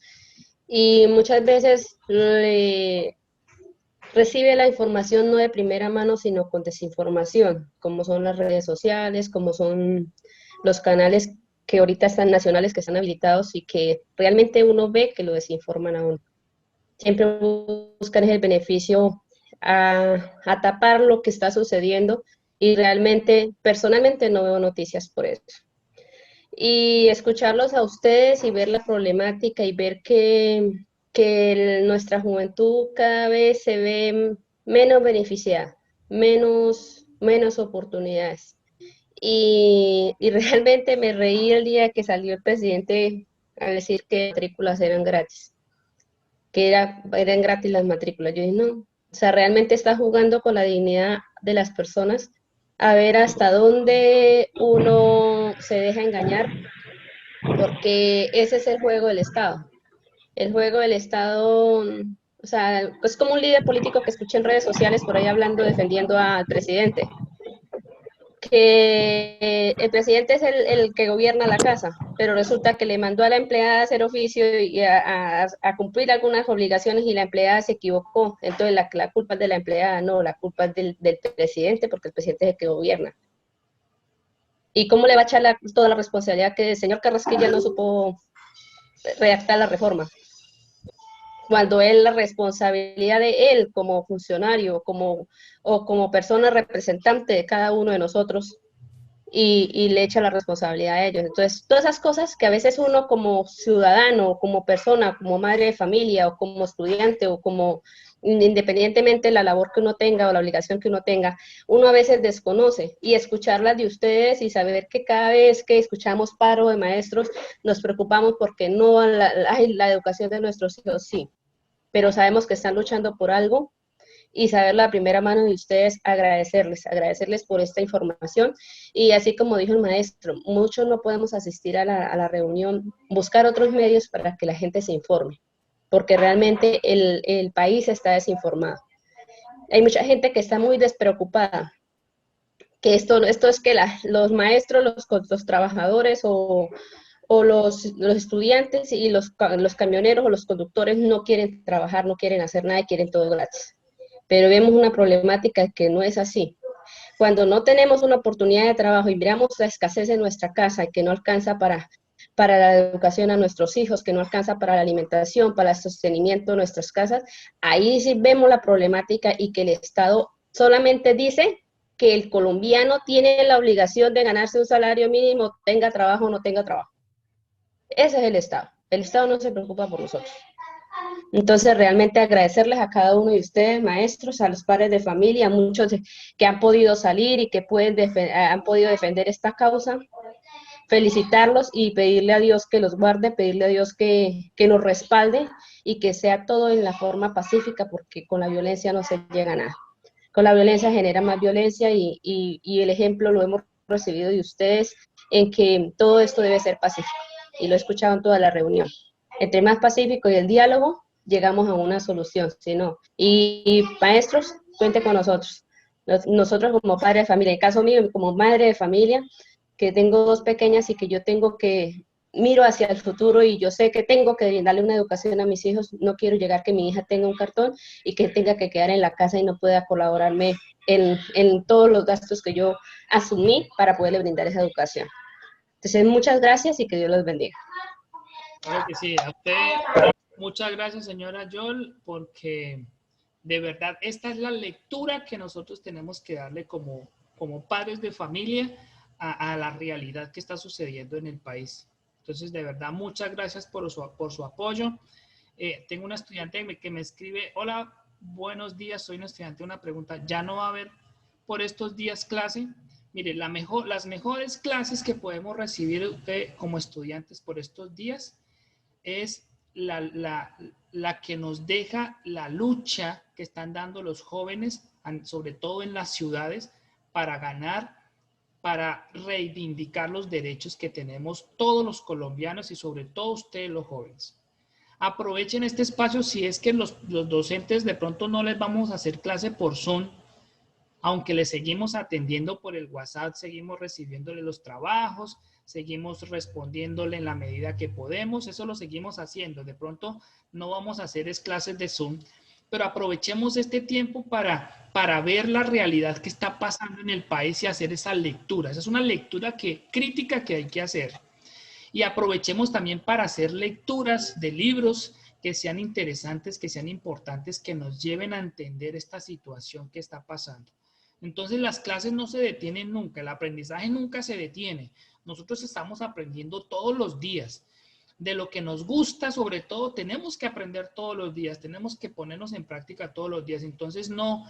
y muchas veces recibe la información no de primera mano, sino con desinformación, como son las redes sociales, como son los canales que ahorita están nacionales, que están habilitados y que realmente uno ve que lo desinforman a uno. Siempre buscan el beneficio a tapar lo que está sucediendo y realmente, personalmente no veo noticias por eso. Y escucharlos a ustedes y ver la problemática y ver que nuestra juventud cada vez se ve menos beneficiada, menos oportunidades. Y realmente me reí el día que salió el presidente a decir que las matrículas eran gratis, que eran gratis las matrículas. Yo dije, no, o sea, realmente está jugando con la dignidad de las personas, a ver hasta dónde uno se deja engañar, porque ese es el juego del Estado. El juego del Estado, o sea, es como un líder político que escuché en redes sociales por ahí hablando, defendiendo al presidente, que el presidente es el que gobierna la casa, pero resulta que le mandó a la empleada a hacer oficio y a cumplir algunas obligaciones y la empleada se equivocó. Entonces la culpa es de la empleada, no, la culpa es del presidente, porque el presidente es el que gobierna. ¿Y cómo le va a echar toda la responsabilidad que el señor Carrasquilla no supo redactar la reforma? Cuando es la responsabilidad de él como funcionario o como persona representante de cada uno de nosotros y le echa la responsabilidad a ellos. Entonces, todas esas cosas que a veces uno como ciudadano, como persona, como madre de familia o como estudiante o como independientemente de la labor que uno tenga o la obligación que uno tenga, uno a veces desconoce, y escucharlas de ustedes y saber que cada vez que escuchamos paro de maestros, nos preocupamos porque no la educación de nuestros hijos, sí, pero sabemos que están luchando por algo, y saber la primera mano de ustedes, agradecerles por esta información. Y así como dijo el maestro, muchos no podemos asistir a la reunión, buscar otros medios para que la gente se informe, porque realmente el país está desinformado. Hay mucha gente que está muy despreocupada, que esto es que los maestros, los trabajadores o los estudiantes y los camioneros o los conductores no quieren trabajar, no quieren hacer nada y quieren todo gratis. Pero vemos una problemática que no es así. Cuando no tenemos una oportunidad de trabajo y miramos la escasez en nuestra casa y que no alcanza para la educación a nuestros hijos, que no alcanza para la alimentación, para el sostenimiento de nuestras casas, ahí sí vemos la problemática y que el Estado solamente dice que el colombiano tiene la obligación de ganarse un salario mínimo, tenga trabajo o no tenga trabajo. Ese es el Estado. El Estado no se preocupa por nosotros. Entonces, realmente agradecerles a cada uno de ustedes, maestros, a los padres de familia, a muchos que han podido salir y que han podido defender esta causa, felicitarlos y pedirle a Dios que los guarde, pedirle a Dios que nos respalde y que sea todo en la forma pacífica, porque con la violencia no se llega a nada. Con la violencia genera más violencia y el ejemplo lo hemos recibido de ustedes en que todo esto debe ser pacífico, y lo he escuchado en toda la reunión. Entre más pacífico y el diálogo, llegamos a una solución, si no. Y maestros, cuente con nosotros. Nosotros como padres de familia, en caso mío, como madre de familia, que tengo 2 pequeñas y que yo tengo que, miro hacia el futuro y yo sé que tengo que darle una educación a mis hijos, no quiero llegar que mi hija tenga un cartón y que tenga que quedar en la casa y no pueda colaborarme en todos los gastos que yo asumí para poderle brindar esa educación. Entonces, muchas gracias y que Dios los bendiga. Claro que sí, a usted muchas gracias, señora Yol, porque de verdad esta es la lectura que nosotros tenemos que darle como padres de familia a la realidad que está sucediendo en el país. Entonces, de verdad, muchas gracias por su apoyo. Tengo una estudiante que me escribe: hola, buenos días, soy una estudiante, una pregunta, ¿ya no va a haber por estos días clase? Mire, las mejores clases que podemos recibir como estudiantes por estos días es la que nos deja la lucha que están dando los jóvenes, sobre todo en las ciudades, para ganar, para reivindicar los derechos que tenemos todos los colombianos y sobre todo ustedes los jóvenes. Aprovechen este espacio si es que los docentes de pronto no les vamos a hacer clase por Zoom, aunque les seguimos atendiendo por el WhatsApp, seguimos recibiéndole los trabajos, seguimos respondiéndole en la medida que podemos, eso lo seguimos haciendo. De pronto no vamos a hacer clases de Zoom, pero aprovechemos este tiempo para ver la realidad que está pasando en el país y hacer esa lectura. Esa es una lectura crítica que hay que hacer. Y aprovechemos también para hacer lecturas de libros que sean interesantes, que sean importantes, que nos lleven a entender esta situación que está pasando. Entonces las clases no se detienen nunca, el aprendizaje nunca se detiene. Nosotros estamos aprendiendo todos los días. De lo que nos gusta, sobre todo, tenemos que aprender todos los días, tenemos que ponernos en práctica todos los días. Entonces no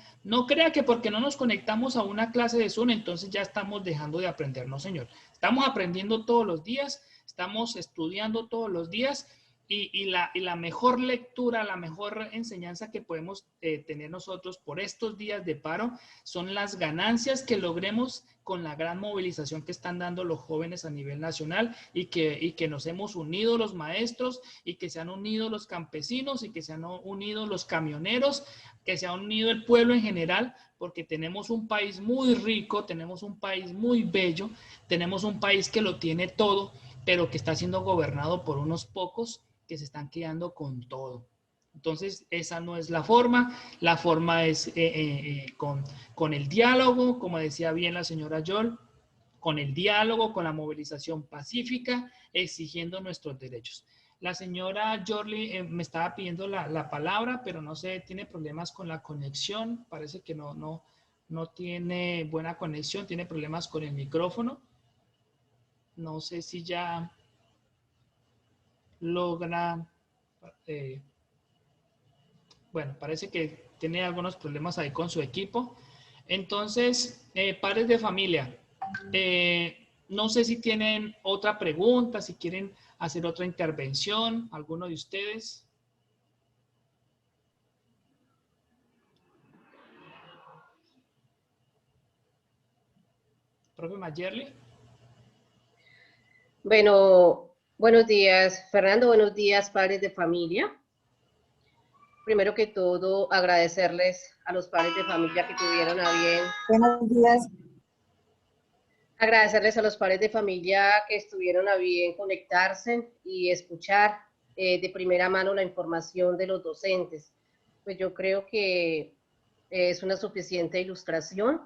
crea que porque no nos conectamos a una clase de Zoom, entonces ya estamos dejando de aprender. No, señor. Estamos aprendiendo todos los días, estamos estudiando todos los días. Y la mejor lectura, la mejor enseñanza que podemos tener nosotros por estos días de paro son las ganancias que logremos con la gran movilización que están dando los jóvenes a nivel nacional y que nos hemos unido los maestros y que se han unido los campesinos y que se han unido los camioneros, que se ha unido el pueblo en general, porque tenemos un país muy rico, tenemos un país muy bello, tenemos un país que lo tiene todo, pero que está siendo gobernado por unos pocos que se están quedando con todo. Entonces, esa no es la forma es con el diálogo, como decía bien la señora Yol, con el diálogo, con la movilización pacífica, exigiendo nuestros derechos. La señora Jorli me estaba pidiendo la palabra, pero no sé, tiene problemas con la conexión, parece que no tiene buena conexión, tiene problemas con el micrófono. No sé si ya logra Bueno, parece que tiene algunos problemas ahí con su equipo. Entonces, padres de familia, no sé si tienen otra pregunta, si quieren hacer otra intervención, alguno de ustedes. Profe Mayerly. Bueno, buenos días, Fernando, buenos días, padres de familia. Primero que todo, agradecerles a los padres de familia que tuvieron a bien. Buenos días. Agradecerles a los padres de familia que estuvieron a bien conectarse y escuchar de primera mano la información de los docentes. Pues yo creo que es una suficiente ilustración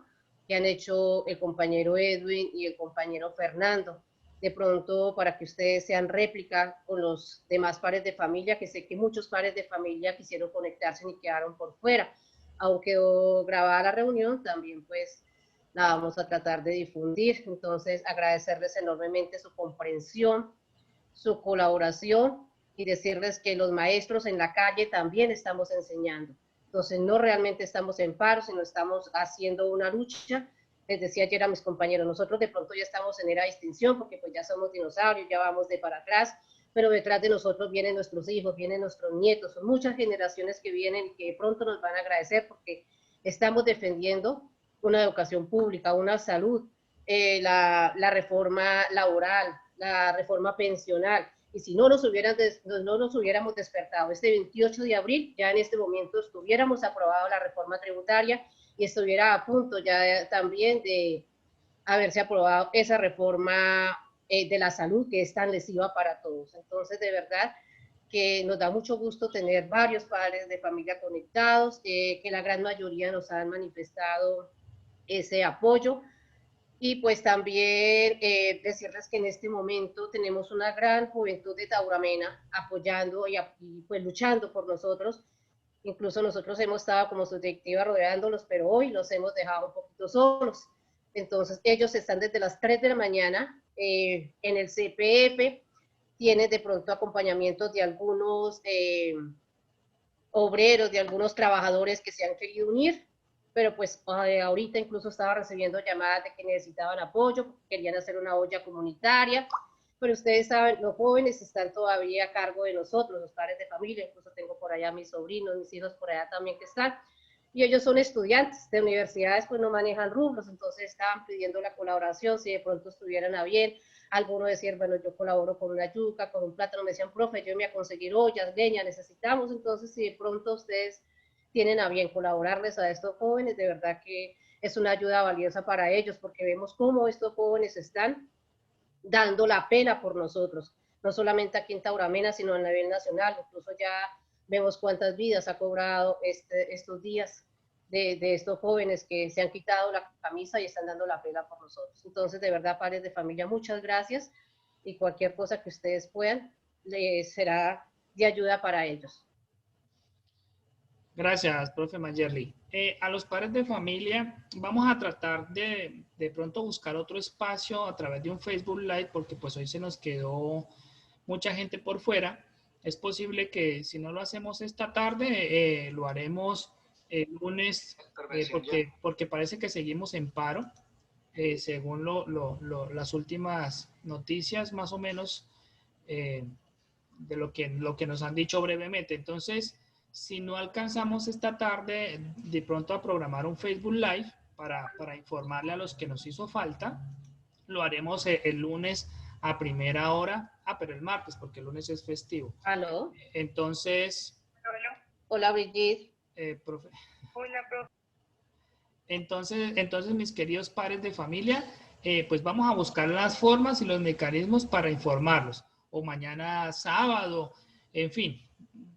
que han hecho el compañero Edwin y el compañero Fernando. De pronto, para que ustedes sean réplica con los demás padres de familia, que sé que muchos padres de familia quisieron conectarse y quedaron por fuera. Aunque quedó grabada la reunión, también pues la vamos a tratar de difundir. Entonces, agradecerles enormemente su comprensión, su colaboración y decirles que los maestros en la calle también estamos enseñando. Entonces, no realmente estamos en paro, sino estamos haciendo una lucha. Les decía ayer a mis compañeros, nosotros de pronto ya estamos en era de extinción, porque pues ya somos dinosaurios, ya vamos de para atrás, pero detrás de nosotros vienen nuestros hijos, vienen nuestros nietos, son muchas generaciones que vienen y que de pronto nos van a agradecer porque estamos defendiendo una educación pública, una salud, la reforma laboral, la reforma pensional. Y si no nos hubiéramos despertado este 28 de abril, ya en este momento estuviéramos aprobado la reforma tributaria y estuviera a punto ya también de haberse aprobado esa reforma de la salud que es tan lesiva para todos. Entonces, de verdad que nos da mucho gusto tener varios padres de familia conectados, que la gran mayoría nos han manifestado ese apoyo. Y pues también decirles que en este momento tenemos una gran juventud de Tauramena apoyando y pues luchando por nosotros. Incluso nosotros hemos estado como su directiva rodeándolos, pero hoy los hemos dejado un poquito solos. Entonces ellos están desde las 3 de la mañana en el CPF, tienen de pronto acompañamientos de algunos obreros, de algunos trabajadores que se han querido unir, pero pues ahorita incluso estaba recibiendo llamadas de que necesitaban apoyo, querían hacer una olla comunitaria, pero ustedes saben, los jóvenes están todavía a cargo de nosotros, los padres de familia, incluso tengo por allá mis sobrinos, mis hijos por allá también que están, y ellos son estudiantes de universidades, pues no manejan rubros, entonces estaban pidiendo la colaboración, si de pronto estuvieran a bien. Algunos decían, bueno, yo colaboro con una yuca, con un plátano, me decían, profe, yo me voy a conseguir ollas, leña, necesitamos. Entonces, si de pronto ustedes tienen a bien colaborarles a estos jóvenes, de verdad que es una ayuda valiosa para ellos, porque vemos cómo estos jóvenes están dando la pena por nosotros, no solamente aquí en Tauramena, sino a nivel nacional. Incluso ya vemos cuántas vidas ha cobrado estos días de estos jóvenes que se han quitado la camisa y están dando la pena por nosotros. Entonces, de verdad, padres de familia, muchas gracias, y cualquier cosa que ustedes puedan será de ayuda para ellos. Gracias, profe Mayerly. A los padres de familia, vamos a tratar de pronto buscar otro espacio a través de un Facebook Live, porque pues hoy se nos quedó mucha gente por fuera. Es posible que si no lo hacemos esta tarde, lo haremos el lunes, porque parece que seguimos en paro, según las últimas noticias, más o menos, de lo que nos han dicho brevemente. Entonces, si no alcanzamos esta tarde de pronto a programar un Facebook Live para informarle a los que nos hizo falta, lo haremos el lunes a primera hora. Pero el martes, porque el lunes es festivo. ¿Aló? Entonces... Hola, Brigitte. Profe. Hola, profe. Entonces, mis queridos padres de familia, pues vamos a buscar las formas y los mecanismos para informarlos. O mañana sábado, en fin,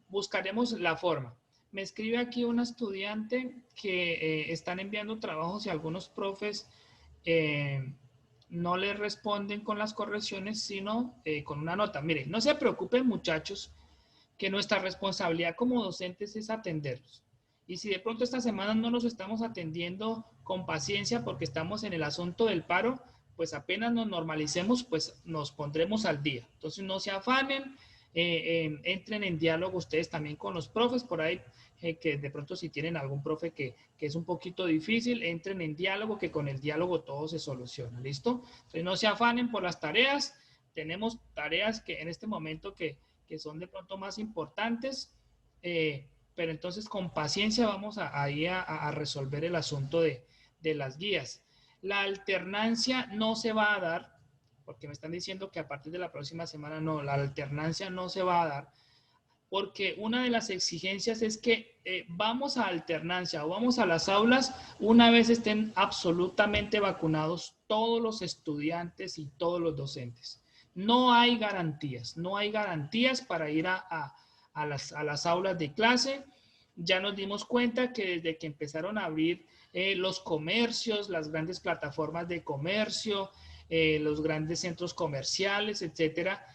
buscaremos la forma. Me escribe aquí una estudiante que están enviando trabajos y algunos profes no les responden con las correcciones, sino con una nota. Miren, no se preocupen, muchachos, que nuestra responsabilidad como docentes es atenderlos. Y si de pronto esta semana no los estamos atendiendo con paciencia porque estamos en el asunto del paro, pues apenas nos normalicemos, pues nos pondremos al día. Entonces no se afanen, entren en diálogo ustedes también con los profes por ahí, que de pronto si tienen algún profe que es un poquito difícil, entren en diálogo, que con el diálogo todo se soluciona, ¿listo? Entonces no se afanen por las tareas, tenemos tareas que en este momento que son de pronto más importantes, pero entonces con paciencia vamos a resolver el asunto de las guías. La alternancia no se va a dar, porque me están diciendo que a partir de la próxima semana no, la alternancia no se va a dar, porque una de las exigencias es que vamos a alternancia o vamos a las aulas una vez estén absolutamente vacunados todos los estudiantes y todos los docentes. No hay garantías para ir a las aulas de clase. Ya nos dimos cuenta que desde que empezaron a abrir los comercios, las grandes plataformas de comercio, los grandes centros comerciales, etcétera,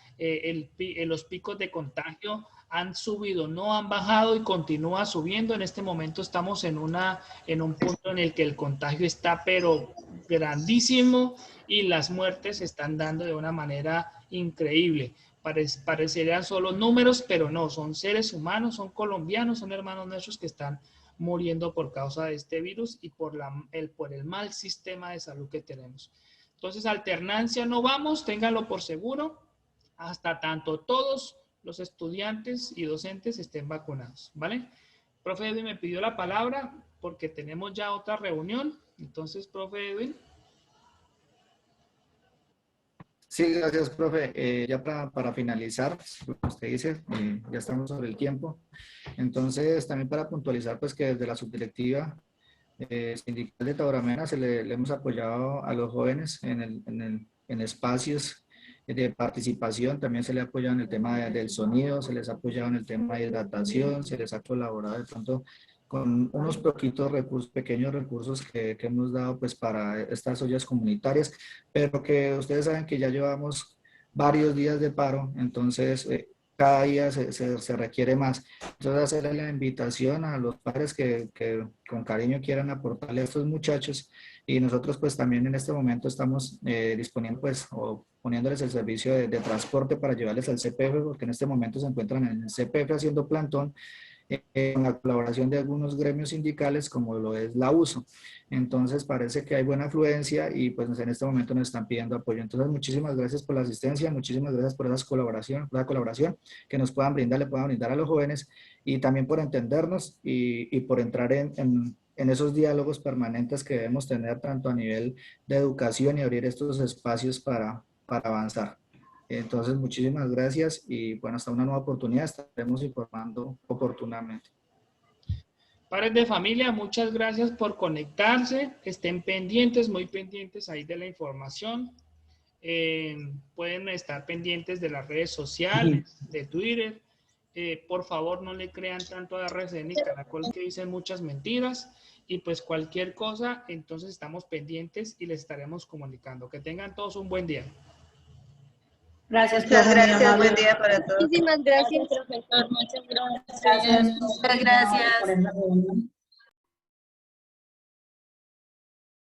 los picos de contagio han subido, no han bajado y continúa subiendo. En este momento estamos en un punto en el que el contagio está pero grandísimo y las muertes se están dando de una manera increíble. Parecerían solo números, pero no, son seres humanos, son colombianos, son hermanos nuestros que están muriendo por causa de este virus y por el mal sistema de salud que tenemos. Entonces, alternancia no vamos, ténganlo por seguro, hasta tanto todos los estudiantes y docentes estén vacunados, ¿vale? Profe Edwin me pidió la palabra porque tenemos ya otra reunión. Entonces, profe Edwin. Sí, gracias, profe. Ya para finalizar, lo que usted dice, ya estamos sobre el tiempo. Entonces, también para puntualizar, pues que desde la subdirectiva sindical de Tauramena le hemos apoyado a los jóvenes en espacios de participación. También se le ha apoyado en el tema del sonido, se les ha apoyado en el tema de hidratación, se les ha colaborado de pronto con unos poquitos recursos, pequeños recursos que hemos dado pues para estas ollas comunitarias, pero que ustedes saben que ya llevamos varios días de paro, entonces cada día se requiere más. Entonces hacerle la invitación a los padres que con cariño quieran aportarle a estos muchachos, y nosotros pues también en este momento estamos disponiendo pues o poniéndoles el servicio de transporte para llevarles al CPF, porque en este momento se encuentran en el CPF haciendo plantón, con la colaboración de algunos gremios sindicales como lo es la USO. Entonces parece que hay buena afluencia y pues en este momento nos están pidiendo apoyo. Entonces muchísimas gracias por la asistencia, muchísimas gracias por esa colaboración que nos puedan brindar, le puedan brindar a los jóvenes, y también por entendernos y por entrar en esos diálogos permanentes que debemos tener tanto a nivel de educación y abrir estos espacios para avanzar. Entonces, muchísimas gracias y bueno, hasta una nueva oportunidad estaremos informando oportunamente. Padres de familia, muchas gracias por conectarse. Estén pendientes, muy pendientes ahí de la información. Pueden estar pendientes de las redes sociales, de Twitter. Por favor, no le crean tanto a RCN y Caracol, que dicen muchas mentiras. Y pues cualquier cosa, entonces estamos pendientes y les estaremos comunicando. Que tengan todos un buen día. Gracias, muchas gracias, buen día para todos. Muchísimas gracias, profesor. Muchas gracias. Muchas gracias.